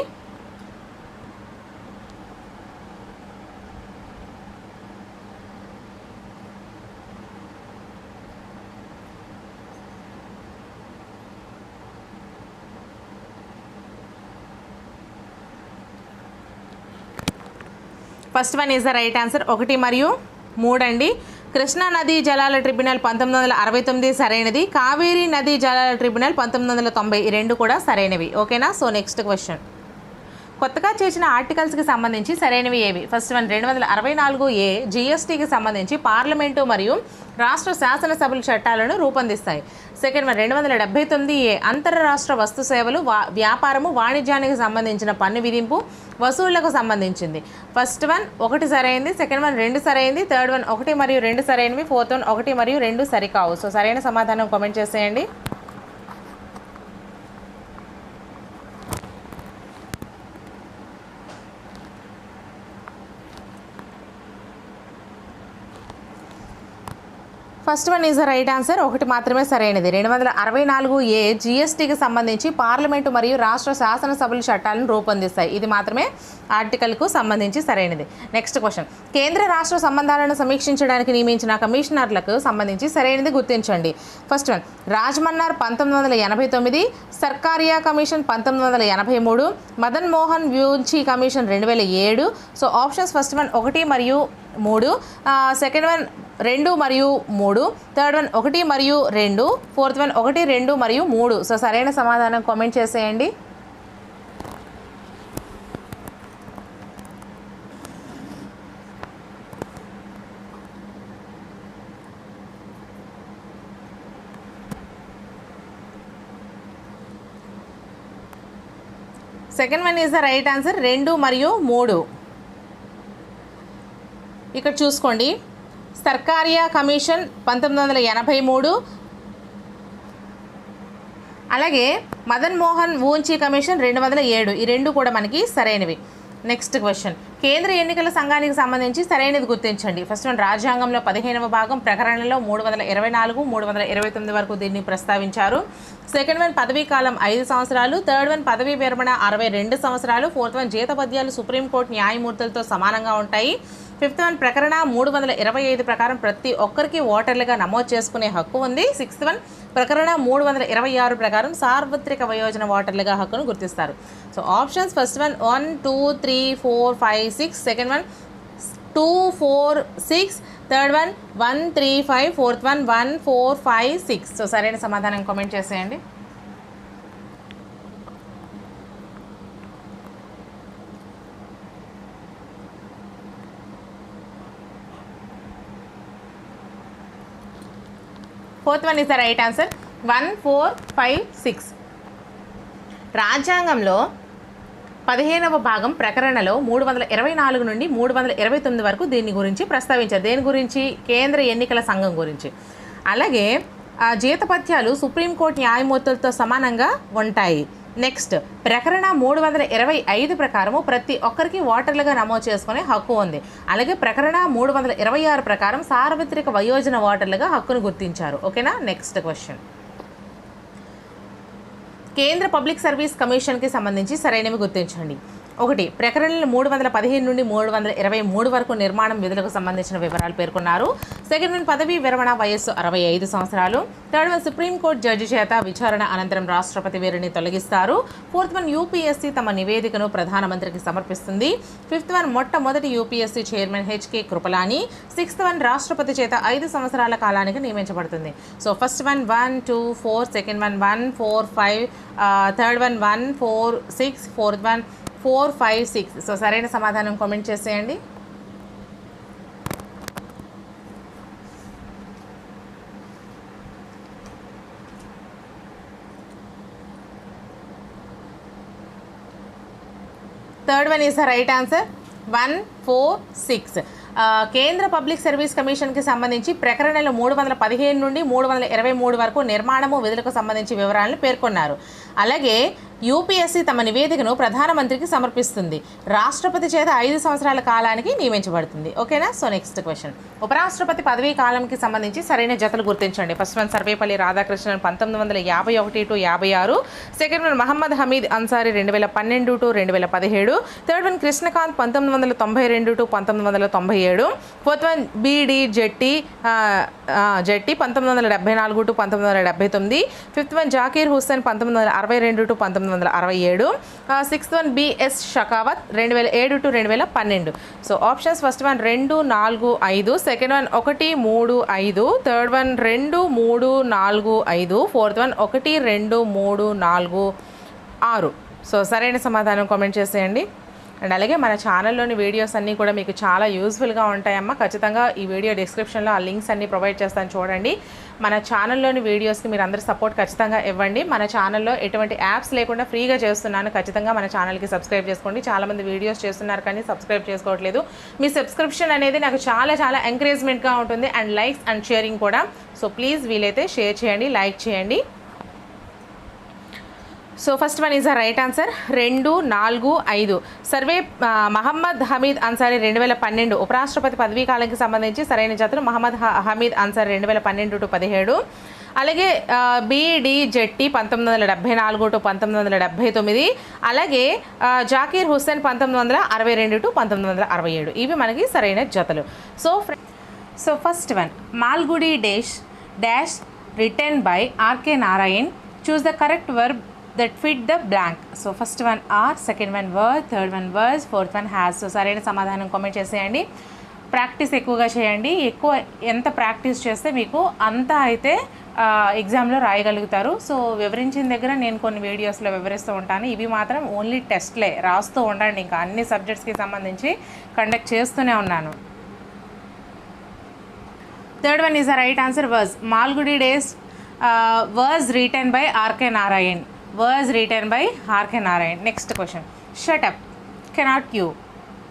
First one is the right answer 1 మరియు 3 అండి. కృష్ణా నదీ జలాల ట్రిబ్యునల్ 1969 సరైనది. కావేరీ నదీ జలాల ట్రిబ్యునల్ 1990 ఈ రెండు కూడా సరైనవి. ఓకేనా. సో నెక్స్ట్ క్వశ్చన్, కొత్తగా చేసిన ఆర్టికల్స్కి సంబంధించి సరైనవి ఏవి? ఫస్ట్ వన్ 264A జిఎస్టీకి సంబంధించి పార్లమెంటు మరియు రాష్ట్ర శాసనసభలు చట్టాలను రూపొందిస్తాయి. సెకండ్ వన్ 279A అంతర్రాష్ట్ర వస్తు సేవలు వ్యాపారము వాణిజ్యానికి సంబంధించిన పన్ను విధింపు వసూళ్లకు సంబంధించింది. ఫస్ట్ వన్ 1 సరైనది, సెకండ్ వన్ 2 సరైనది, థర్డ్ వన్ 1 మరియు 2 సరైనవి, ఫోర్త్ వన్ 1 మరియు 2 సరికావు. సో సరైన సమాధానం కామెంట్ చేసేయండి. First one is the right answer 1 మాత్రమే సరైనది. 264A జిఎస్టీకి సంబంధించి పార్లమెంటు మరియు రాష్ట్ర శాసనసభలు చట్టాలను రూపొందిస్తాయి. ఇది మాత్రమే ఆర్టికల్కు సంబంధించి సరైనది. నెక్స్ట్ క్వశ్చన్, కేంద్ర రాష్ట్ర సంబంధాలను సమీక్షించడానికి నియమించిన కమిషనర్లకు సంబంధించి సరైనది గుర్తించండి. First one Rajamannar 1989, Sarkaria commission 1983, Madan Mohan వ్యూంచి commission 2007. So options first one 1 మరియు 3, సెకండ్ వన్ 2 మరియు 3, థర్డ్ వన్ 1 మరియు 2, ఫోర్త్ వన్ 1, 2 మరియు 3. సో సరైన సమాధానం కామెంట్ చేసేయండి. Second one is the right answer 2 మరియు 3. ఇక్కడ చూసుకోండి, సర్కారియా కమిషన్ 1983, అలాగే మదన్ మోహన్ వూంచి కమిషన్ 2007. ఈ రెండు కూడా మనకి సరైనవి. నెక్స్ట్ క్వశ్చన్, కేంద్ర ఎన్నికల సంఘానికి సంబంధించి సరైనది గుర్తించండి. ఫస్ట్ వన్ రాజ్యాంగంలో 15వ భాగం ప్రకరణలో 324, 329 వరకు దీన్ని ప్రస్తావించారు. సెకండ్ వన్ పదవీ కాలం 5 సంవత్సరాలు, థర్డ్ వన్ పదవీ విరమణ 62 సంవత్సరాలు, ఫోర్త్ వన్ జీతపద్యాలు సుప్రీంకోర్టు న్యాయమూర్తులతో సమానంగా ఉంటాయి, ఫిఫ్త్ వన్ ప్రకరణ 325 ప్రకారం ప్రతి ఒక్కరికి ఓటర్లుగా నమోదు చేసుకునే హక్కు ఉంది, సిక్స్త్ వన్ ప్రకరణ 326 ప్రకారం సార్వత్రిక వయోజన ఓటర్లుగా హక్కును గుర్తిస్తారు. So options first one 1, 2, 3, 4, 5, 6, second one 2, 4, 6, third one 1, 3, 5, fourth one 1, 4, 5, 6. So సరైన సమాధానం కామెంట్ చేసేయండి. Fourth one is the right answer 1, 4, 5, 6. రాజ్యాంగంలో 15వ భాగం ప్రకరణలో 324 నుండి 329 వరకు దీని గురించి ప్రస్తావించారు. దేని గురించి? కేంద్ర ఎన్నికల సంఘం గురించి. అలాగే జీతపత్యాలు సుప్రీంకోర్టు న్యాయమూర్తులతో సమానంగా ఉంటాయి. నెక్స్ట్ ప్రకరణ 325 ప్రకారము ప్రతి ఒక్కరికి ఓటర్లుగా నమోదు చేసుకునే హక్కు ఉంది. అలాగే ప్రకరణ 326 ప్రకారం సార్వత్రిక వయోజన ఓటర్లుగా హక్కును గుర్తించారు. ఓకేనా. నెక్స్ట్ క్వశ్చన్, కేంద్ర పబ్లిక్ సర్వీస్ కమిషన్కి సంబంధించి సరైనవి గుర్తించండి. 1 ప్రకరణలు 315 నుండి 323 వరకు నిర్మాణం విధులకు సంబంధించిన వివరాలు పేర్కొన్నారు. సెకండ్ వన్ పదవీ విరమణ వయస్సు 65 సంవత్సరాలు. థర్డ్ వన్ సుప్రీంకోర్టు జడ్జి చేత విచారణ అనంతరం రాష్ట్రపతి వీరిని తొలగిస్తారు. ఫోర్త్ వన్ యూపీఎస్సీ తమ నివేదికను ప్రధానమంత్రికి సమర్పిస్తుంది. ఫిఫ్త్ వన్ మొట్టమొదటి UPSC chairman H K Kripalani. Sixth one రాష్ట్రపతి చేత 5 సంవత్సరాల కాలానికి నియమించబడుతుంది. So first one 1, 2, 4, second one 1, 4, 5, third one 1, 4, 6, fourth one 4, 5, 6. So సరైన సమాధానం కామెంట్ చేసేయండి. Third one is the right answer 1, 4, 6. కేంద్ర పబ్లిక్ సర్వీస్ కమిషన్కి సంబంధించి ప్రకరణలు 315 నుండి 323 వరకు నిర్మాణము విధులకు సంబంధించి వివరాలను పేర్కొన్నారు. అలాగే యూపీఎస్సీ తమ నివేదికను ప్రధానమంత్రికి సమర్పిస్తుంది. రాష్ట్రపతి చేత 5 సంవత్సరాల కాలానికి నియమించబడుతుంది. ఓకేనా. సో నెక్స్ట్ క్వశ్చన్, ఉపరాష్ట్రపతి పదవీ కాలంకి సంబంధించి సరైన జతలు గుర్తించండి. First one Sarvepalli Radhakrishnan 1951 to 56. Second one Mohammad Hamid Ansari 2012 to 2017. Third one Krishan Kant 1992 to 1997. Fourth one B D Jatti 1974 to 1979. Fifth one Zakir Hussain 1962 to 19 1967. Sixth one B S Shekhawat 2007 to 2012. So options first one 2, 4, 5, second one 1, 3, 5, third one 2, 3, 4, 5, fourth one 1, 2, 3, 4, 6. So సరైన సమాధానం comment చేసేయండి. And అలాగే మన ఛానల్లోని videos అన్నీ కూడా మీకు చాలా యూస్ఫుల్గా ఉంటాయమ్మా. ఖచ్చితంగా ఈ వీడియో డిస్క్రిప్షన్లో ఆ లింక్స్ అన్నీ ప్రొవైడ్ చేస్తాను, చూడండి. మన ఛానల్లోని వీడియోస్కి మీరు అందరూ సపోర్ట్ ఖచ్చితంగా ఇవ్వండి. మన ఛానల్లో ఎటువంటి యాప్స్ లేకుండా ఫ్రీగా చేస్తున్నాను. ఖచ్చితంగా మన ఛానల్కి సబ్స్క్రైబ్ చేసుకోండి. చాలామంది వీడియోస్ చేస్తున్నారు కానీ సబ్స్క్రైబ్ చేసుకోవట్లేదు. మీ సబ్స్క్రిప్షన్ అనేది నాకు చాలా చాలా ఎంకరేజ్మెంట్గా ఉంటుంది. అండ్ లైక్స్ అండ్ షేరింగ్ కూడా. సో ప్లీజ్ వీలైతే షేర్ చేయండి, లైక్ చేయండి. So first one is the right answer. 2, 4, 5. సర్వే మహమ్మద్ హమీద్ అన్సారీ 2012 ఉపరాష్ట్రపతి పదవీ కాలానికి సంబంధించి సరైన జతలు మహమ్మద్ హమీద్ అన్సారీ 2012 to 17. అలాగే బిడి జెట్టి 1974 to 1979. అలాగే జాకీర్ హుస్సేన్ 1962 to 1967. ఇవి మనకి సరైన జతలు. So first one Malgudi dash written by R K Narayan. Choose the correct verb that fit the blank. So first one are, second one were, third one was, fourth one has. So సరైన సమాధానం comment చేసేయండి. Practice ఎక్కువగా చేయండి. ఎంత practice చేస్తే మీకు అంత అయితే ఎగ్జామ్లో రాయగలుగుతారు. సో వివరించిన దగ్గర నేను కొన్ని వీడియోస్లో వివరిస్తూ ఉంటాను. ఇవి మాత్రం ఓన్లీ టెస్ట్లే, రాస్తూ ఉండండి. ఇంకా అన్ని సబ్జెక్ట్స్కి సంబంధించి కండక్ట్ చేస్తూనే ఉన్నాను. Third one is the right answer. Was Malgudi Days was written by R K Narayan. Was written by R.K. Narayan. Next question. Shut up. Cannot you.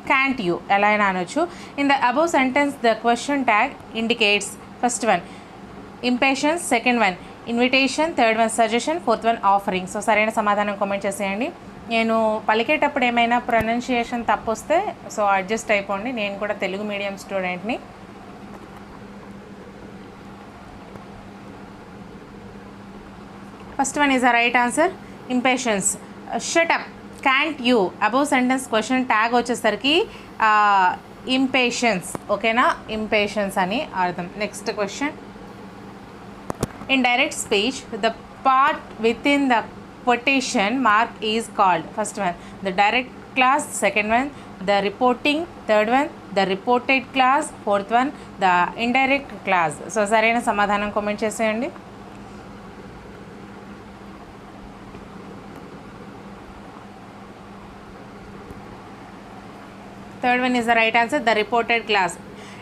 Can't you. ఎలా అయినా అనొచ్చు. In the above sentence the question tag indicates first one impatience, second one invitation, third one suggestion, fourth one offering. So సరైన సమాధానం comment చేసేయండి. నేను పలికేటప్పుడు ఏమైనా pronunciation తప్పు వస్తే సో అడ్జస్ట్ అయిపోండి. నేను కూడా తెలుగు మీడియం స్టూడెంట్ని. First one is the right answer. Impatience. Shut up. Can't you. Above sentence question tag వచ్చేసరికి impatience. ఓకేనా, impatience అని అర్థం. Next question. In direct speech, the part within the quotation mark is called. First one, the direct class. Second one, the reporting. Third one, the reported class. Fourth one, the indirect class. So సరైన సమాధానం comment చేసేయండి. Third one is the right answer, the reported class.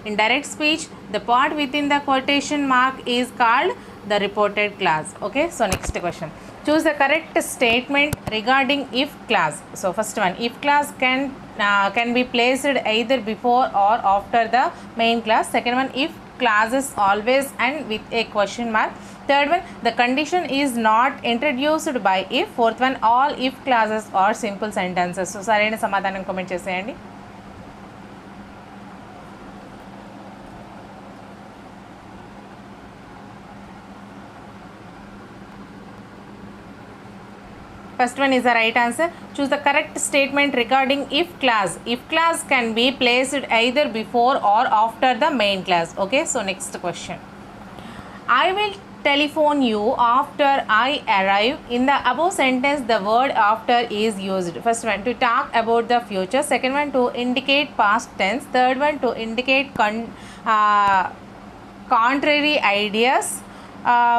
In direct speech, the part within the quotation mark is called the reported class. Okay, so next question. Choose the correct statement regarding if clause. So first one, if clause can be placed either before or after the main clause. Second one, if clauses always and with a question mark. Third one, the condition is not introduced by if. Fourth one, all if clauses are simple sentences. So సరైన సమాధానం comment చేసేయండి. First one is the right answer. Choose the correct statement regarding if clause. If clause can be placed either before or after the main clause. Okay, so next question. I will telephone you after I arrive. In the above sentence, the word after is used. First one, to talk about the future. Second one, to indicate past tense. Third one, to indicate contrary ideas.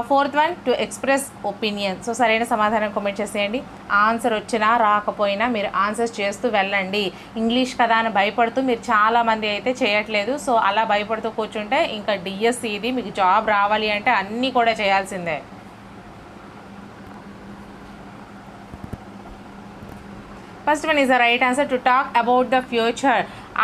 Fourth one to express opinion. So సరైన సమాధానం comment చేసేయండి. Answer వచ్చినా రాకపోయినా మీరు answers చేస్తూ వెళ్ళండి. English కదా అని భయపడుతూ మీరు చాలామంది అయితే చేయట్లేదు. సో అలా భయపడుతూ కూర్చుంటే ఇంకా డిఎస్సి ఇది, మీకు జాబ్ రావాలి అంటే అన్నీ కూడా చేయాల్సిందే. First one is the right answer, to talk about the future.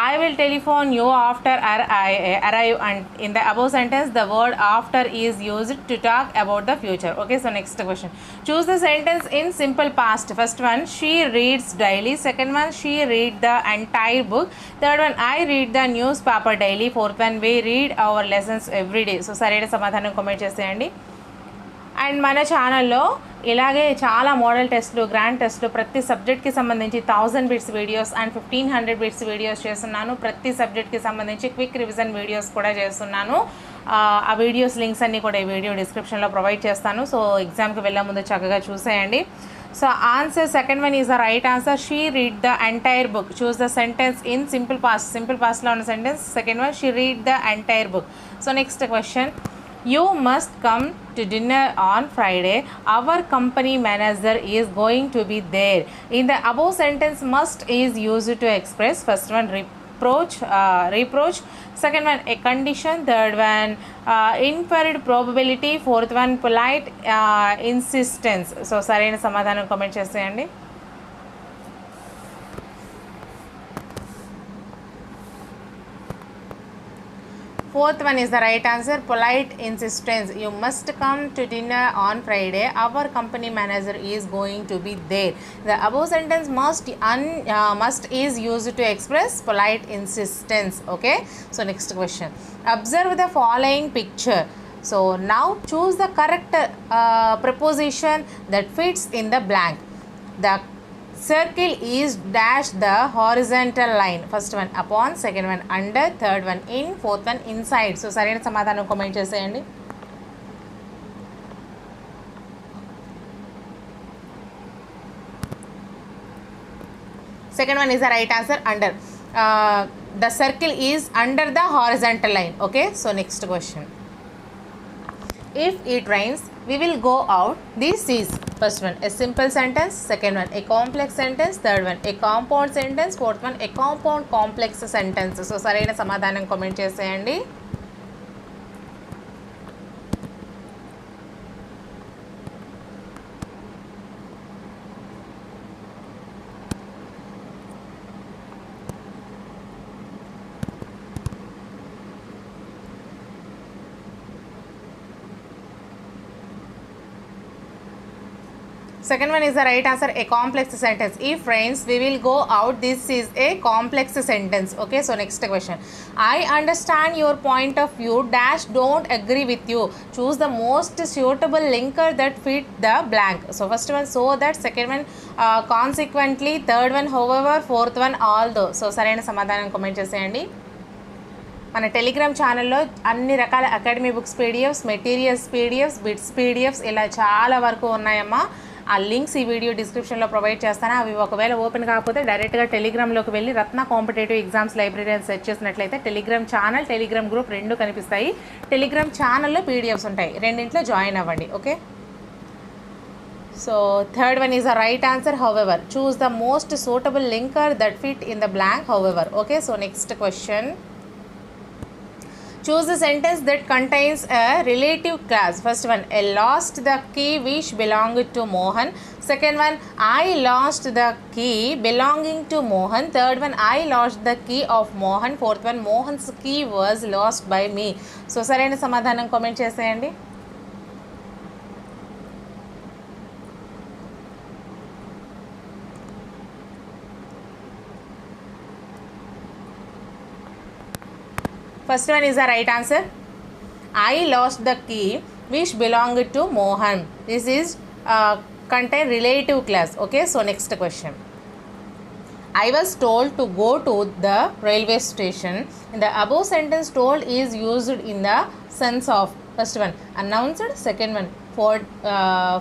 I will telephone you after I arrive, and in the above sentence the word after is used to talk about the future. Okay, so next question. Choose the sentence in simple past. First one, she reads daily. Second one, she read the entire book. Third one, I read the newspaper daily. Fourth one, we read our lessons every day. So సరైన సమాధానం comment చేసేయండి. And మన ఛానల్లో ఇలాగే చాలా model టెస్ట్లు, grand టెస్ట్లు ప్రతి సబ్జెక్ట్కి సంబంధించి 1000 bits videos and 1500 bits videos చేస్తున్నాను. ప్రతి సబ్జెక్ట్కి సంబంధించి క్విక్ రివిజన్ వీడియోస్ కూడా చేస్తున్నాను. ఆ వీడియోస్ లింక్స్ అన్నీ కూడా ఈ వీడియో డిస్క్రిప్షన్లో ప్రొవైడ్ చేస్తాను. సో ఎగ్జామ్కి వెళ్ళే ముందు చక్కగా చూసేయండి. So answer second one is the right answer. She read the entire book. Choose the sentence in simple past. Simple past lo ఉన్న sentence. Second one, she read the entire book. So next question. You must come to dinner on Friday. Our company manager is going to be there. In the above sentence, must is used to express. First one, reproach. Second one, a condition. Third one, inferred probability. Fourth one, polite insistence. So సరైన సమాధానం comment చేసేయండి. Fourth one is the right answer, polite insistence. You must come to dinner on Friday. Our company manager is going to be there. The above sentence must is used to express polite insistence. Okay. So next question. Observe the following picture. So now choose the correct preposition that fits in the blank. The circle is dash the horizontal line. First one upon, second one under, third one in, fourth one inside. So సరైన సమాధానం comment చేసేయండి. Second one is the right answer, under. The circle is under the horizontal line. Okay, so next question. If it rains, we will go out. This is first one a simple sentence, second one a complex sentence, third one a compound sentence, fourth one a compound complex sentence. So సరైన సమాధానం comment చేసేయండి. Second one is the right answer, a complex sentence. If rains, we will go out. This is a complex sentence. Okay, so next question. I understand your point of view dash don't agree with you. Choose the most suitable linker that fit the blank. So first one, so that, second one consequently, third one however, fourth one although. So సరైన సమాధానం comment చేసేయండి. మన Telegram ఛానల్లో అన్ని రకాల academy books PDFs, materials PDFs, bits PDFs ఇలా చాలా వరకు ఉన్నాయమ్మా. ఆ లింక్స్ ఈ వీడియో డిస్క్రిప్షన్లో ప్రొవైడ్ చేస్తాను. అవి ఒకవేళ ఓపెన్ కాకపోతే డైరెక్ట్గా టెలిగ్రామ్లోకి వెళ్ళి రత్న కాంపిటేటివ్ ఎగ్జామ్స్ లైబ్రరీ అని సెర్చ్ చేసినట్లయితే టెలిగ్రామ్ ఛానల్, టెలిగ్రామ్ గ్రూప్ రెండు కనిపిస్తాయి. టెలిగ్రామ్ ఛానల్లో పీడిఎఫ్స్ ఉంటాయి, రెండింట్లో జాయిన్ అవ్వండి. Okay, so third one is the right answer, however. Choose the most suitable linker that fit in the blank, however. Okay, so next question. Choose the sentence that contains a relative clause. First one, I lost the key which belonged to Mohan. Second one, I lost the key belonging to Mohan. Third one, I lost the key of Mohan. Fourth one, Mohan's key was lost by me. So సరైన సమాధానం comment చేసేయండి. First one is the right answer. I lost the key which belonged to Mohan. This is contain relative clause. Okay, so next question. I was told to go to the railway station. In the above sentence, told is used in the sense of, first one announced, second one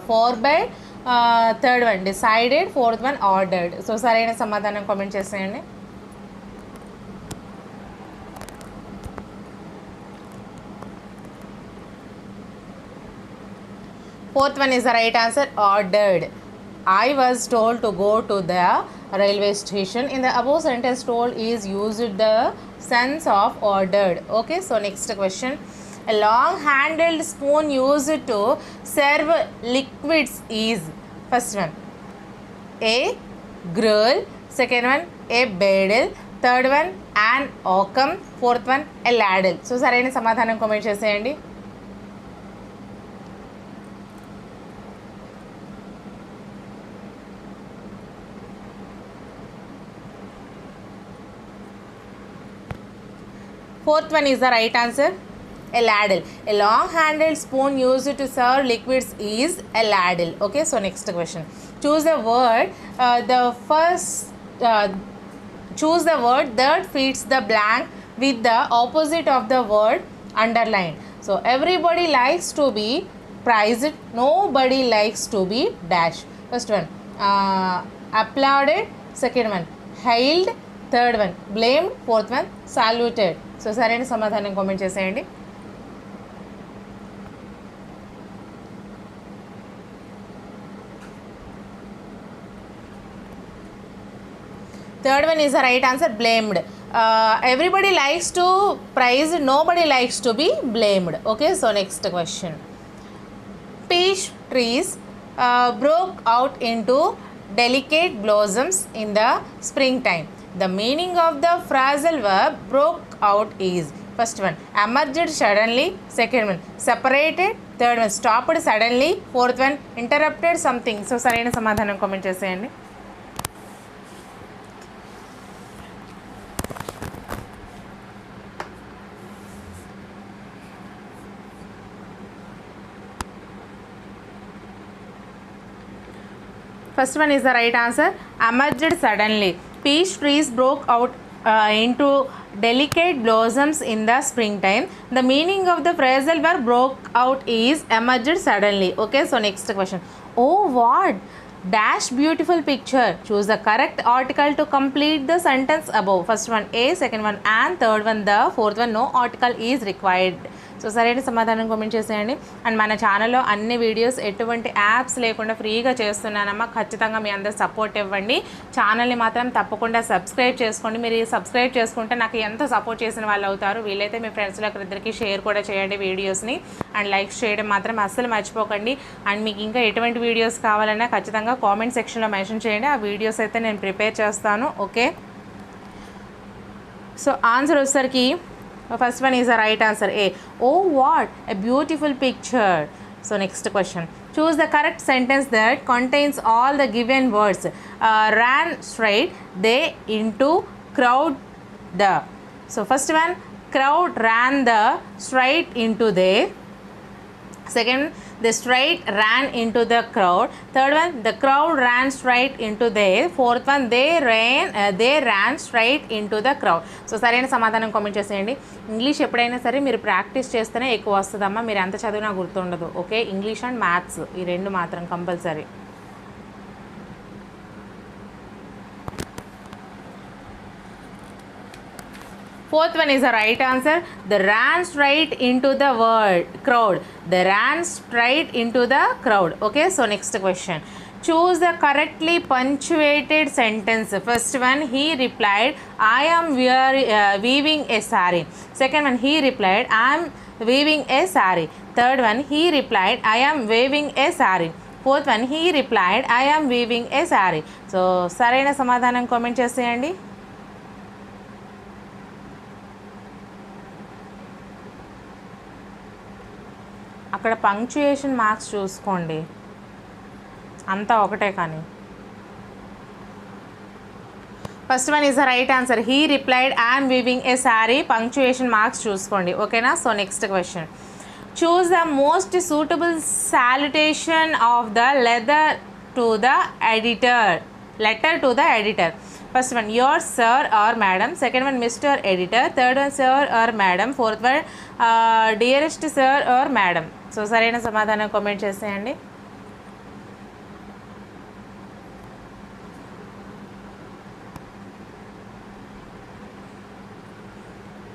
forbade, third one decided, fourth one ordered. So సరైన సమాధానం comment చేసేయండి. Fourth one is the right answer, ordered. I was told to go to the railway station. In the above sentence, told is used the sense of ordered. Okay, so next question. A long handled spoon used to serve liquids is, first one a gruel, second one a badle, third one an occam, fourth one a ladle. So సరైన సమాధానం comment చేసేయండి. Fourth one is the right answer, a ladle. A long handled spoon used to serve liquids is a ladle. Okay, so next question. Choose the word choose the word that fits the blank with the opposite of the word underlined. So everybody likes to be praised, nobody likes to be dash. First one, applauded, second one hailed, third one blamed, fourth one saluted. So సరైన సమాధానం comment చేసేయండి. Third one is the right answer, blamed. Everybody likes to praise, nobody likes to be blamed. Okay, so next question. Peach trees broke out into delicate blossoms in the springtime. The meaning of the phrasal verb broke out is, first one emerged suddenly, second one separated, third one stopped suddenly, fourth one interrupted something. So సరైన సమాధానం comment చేసేయండి. First one is the right answer, emerged suddenly. Peach trees broke out into delicate blossoms in the springtime. The meaning of the phrasal verb broke out is emerged suddenly. Okay, so next question. Oh, what dash beautiful picture. Choose the correct article to complete the sentence above. First one A, second one and, third one the, fourth one no article is required. So సరైన సమాధానం comment చేసేయండి. And మన ఛానల్లో అన్ని videos ఎటువంటి apps లేకుండా ఫ్రీగా చేస్తున్నానమ్మా. ఖచ్చితంగా మీ అందరు సపోర్ట్ ఇవ్వండి. ఛానల్ని మాత్రం తప్పకుండా సబ్స్క్రైబ్ చేసుకోండి. మీరు సబ్స్క్రైబ్ చేసుకుంటే నాకు ఎంత సపోర్ట్ చేసిన వాళ్ళు అవుతారు. వీలైతే మీ ఫ్రెండ్స్లో ఒకరిద్దరికి షేర్ కూడా చేయండి వీడియోస్ని. అండ్ లైక్ చేయడం మాత్రం అస్సలు మర్చిపోకండి. అండ్ మీకు ఇంకా ఎటువంటి వీడియోస్ కావాలన్నా ఖచ్చితంగా కామెంట్ సెక్షన్లో మెన్షన్ చేయండి. ఆ వీడియోస్ అయితే నేను ప్రిపేర్ చేస్తాను. ఓకే, సో ఆన్సర్ వచ్చేసరికి first one is the right answer, A. Oh, what a beautiful picture. So next question. Choose the correct sentence that contains all the given words. Ran straight they into crowd the. So first one, crowd ran the straight into they. Second, the straight ran into the crowd. Third one, the crowd ran straight into they. Fourth one, they ran straight into the crowd. So సరైన సమాధానం comment చేసేయండి. English ఎప్పుడైనా సరే మీరు practice చేస్తేనే ఎక్కువ వస్తుందమ్మా. మీరు ఎంత చదివినా గుర్తుండదు. ఓకే, ఇంగ్లీష్ అండ్ మ్యాథ్స్ ఈ రెండు మాత్రం compulsory. Fourth one is the right answer. They ran straight into the crowd. They ran straight into the crowd. Okay, so next question. Choose the correctly punctuated sentence. First one, he replied, I am weaving a sari. Second one, he replied, I am weaving a sari. Third one, he replied, I am waving a sari. Fourth one, he replied, I am weaving a sari. So సరైన సమాధానం comment చేసేయండి. అక్కడ punctuation marks చూసుకోండి, అంతా ఒకటే. కానీ first one is the right answer. He replied I'm weaving A sari. Punctuation marks చూసుకోండి. ఓకేనా, so next question. Choose the most suitable salutation of the letter to the editor. First one, your sir or madam. Second one, Mr. Editor. Third one, sir or madam. Fourth one, dearest sir or madam. So సరైన సమాధానం comment చేసేయండి.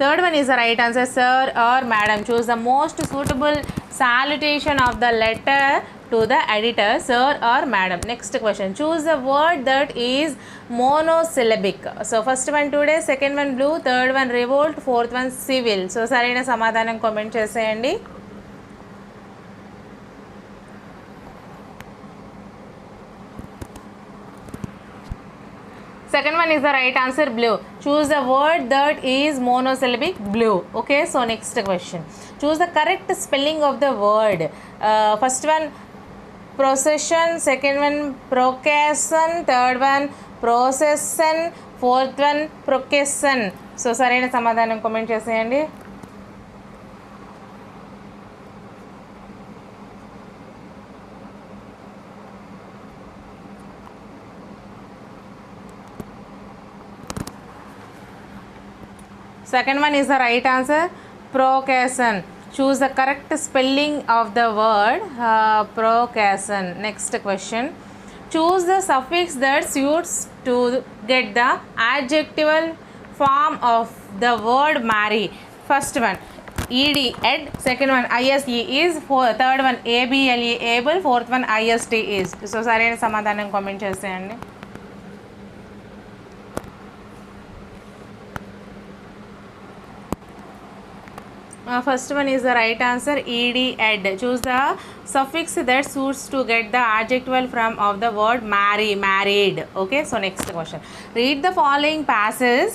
Third one is the right answer, sir or madam. Choose the most suitable salutation of the letter to the editor, sir or madam. Next question. Choose the word that is monosyllabic. So first one today, second one blue, third one revolt, fourth one civil. So సరైన సమాధానం comment చేసేయండి. Second one is the right answer, blue. Choose the word that is monosyllabic, blue. Okay, so next question. Choose the correct spelling of the word. First one, procession. Second one, procession. Third one, procession. Fourth one, procession. So సరైన సమాధానం comment చేసేయండి. Second one is the right answer, procession. Choose the correct spelling of the word procession. Next question. Choose the suffix that suits to get the adjectival form of the word marry. First one ed, ed. Second one ise, is. Third one able, able. Fourth one ist, is. So సరైన సమాధానం comment చేసేయండి. First one is the right answer, ed, ed. Choose the suffix that suits to get the adjectival form of the word marry, married. Okay, so next question. Read the following passage.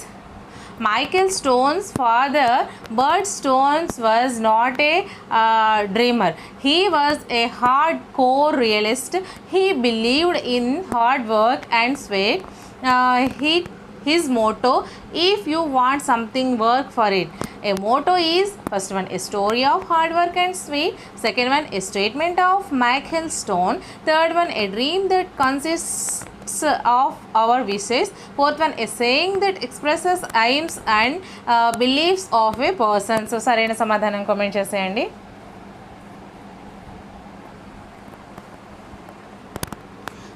Michael Stone's father, Bert Stones, was not a dreamer. He was a hardcore realist. He believed in hard work and sweat. His motto, if you want something, work for it. A motto is, first one, a story of hard work and sweat. Second one, a statement of Michael Stone. Third one, a dream that consists of our wishes. Fourth one, a saying that expresses aims and beliefs of a person. So సరైన సమాధానం comment చేసేయండి.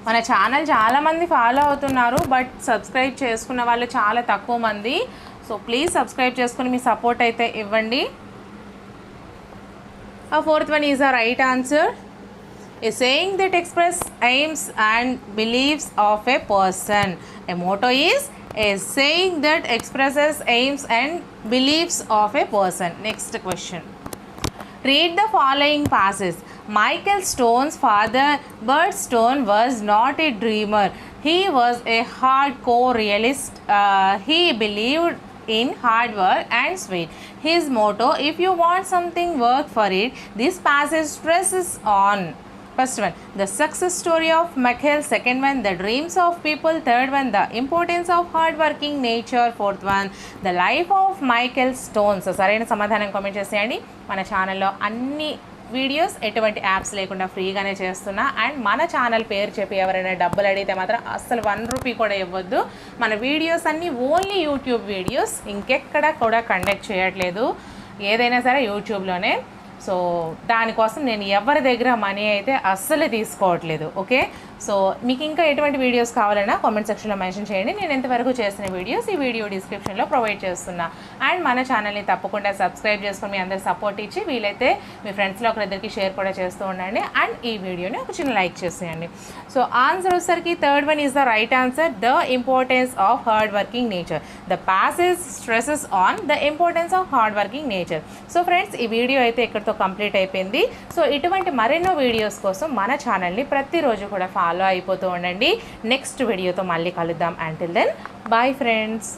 మన channel చాలామంది follow అవుతున్నారు, but subscribe చేసుకున్న వాళ్ళు చాలా తక్కువ మంది. సో ప్లీజ్ సబ్స్క్రైబ్ చేసుకుని మీ సపోర్ట్ అయితే ఇవ్వండి. Fourth one is the right answer, a saying that express aims and beliefs of a person. A motto is a saying that expresses aims and beliefs of a person. Next question. Read the following passage. Michael Stone's father, Bert Stone, was not a dreamer. He was a hardcore realist. He believed in hard work and sweat. His motto, if you want something, work for it. This passage stresses on, first one, the success story of Michael. Second one, the dreams of people. Third one, the importance of hardworking nature. Fourth one, the life of Michael Stone. So సరైన సమాధానం comment చేసేయండి. మన ఛానల్లో అన్ని videos ఎటువంటి apps లేకుండా ఫ్రీగానే చేస్తున్నా. అండ్ మన ఛానల్ పేరు చెప్పి ఎవరైనా డబ్బులు అడిగితే మాత్రం అస్సలు 1 రూపీ కూడా ఇవ్వద్దు. మన వీడియోస్ అన్నీ ఓన్లీ యూట్యూబ్ వీడియోస్, ఇంకెక్కడ కూడా కండక్ట్ చేయట్లేదు. ఏదైనా సరే యూట్యూబ్లోనే. సో దానికోసం నేను ఎవరి దగ్గర మనీ అయితే అస్సలు తీసుకోవట్లేదు. ఓకే, సో మీకు ఇంకా ఎటువంటి వీడియోస్ కావాలన్నా కామెంట్ సెక్షన్లో మెన్షన్ చేయండి. నేను ఎంతవరకు చేసిన వీడియోస్ ఈ వీడియో డిస్క్రిప్షన్లో ప్రొవైడ్ చేస్తున్నా. అండ్ మన ఛానల్ని తప్పకుండా సబ్స్క్రైబ్ చేసుకొని మీ అందరికి సపోర్ట్ ఇచ్చి వీలైతే మీ ఫ్రెండ్స్లో ఒకరిద్దరికి షేర్ కూడా చేస్తూ ఉండండి. అండ్ ఈ వీడియోని ఒక చిన్న లైక్ చేసేయండి. సో ఆన్సర్ వచ్చేసరికి third one is the right answer, the importance of hard working nature. The passage stresses on the importance of hard working nature. So friends, ఈ వీడియో అయితే ఇక్కడితో కంప్లీట్ అయిపోయింది. సో ఇటువంటి మరెన్నో వీడియోస్ కోసం మన ఛానల్ని ప్రతిరోజు కూడా ఫాలో అయిపోతూ ఉండండి. నెక్స్ట్ వీడియోతో మళ్ళీ కలుద్దాం. Until then, bye friends.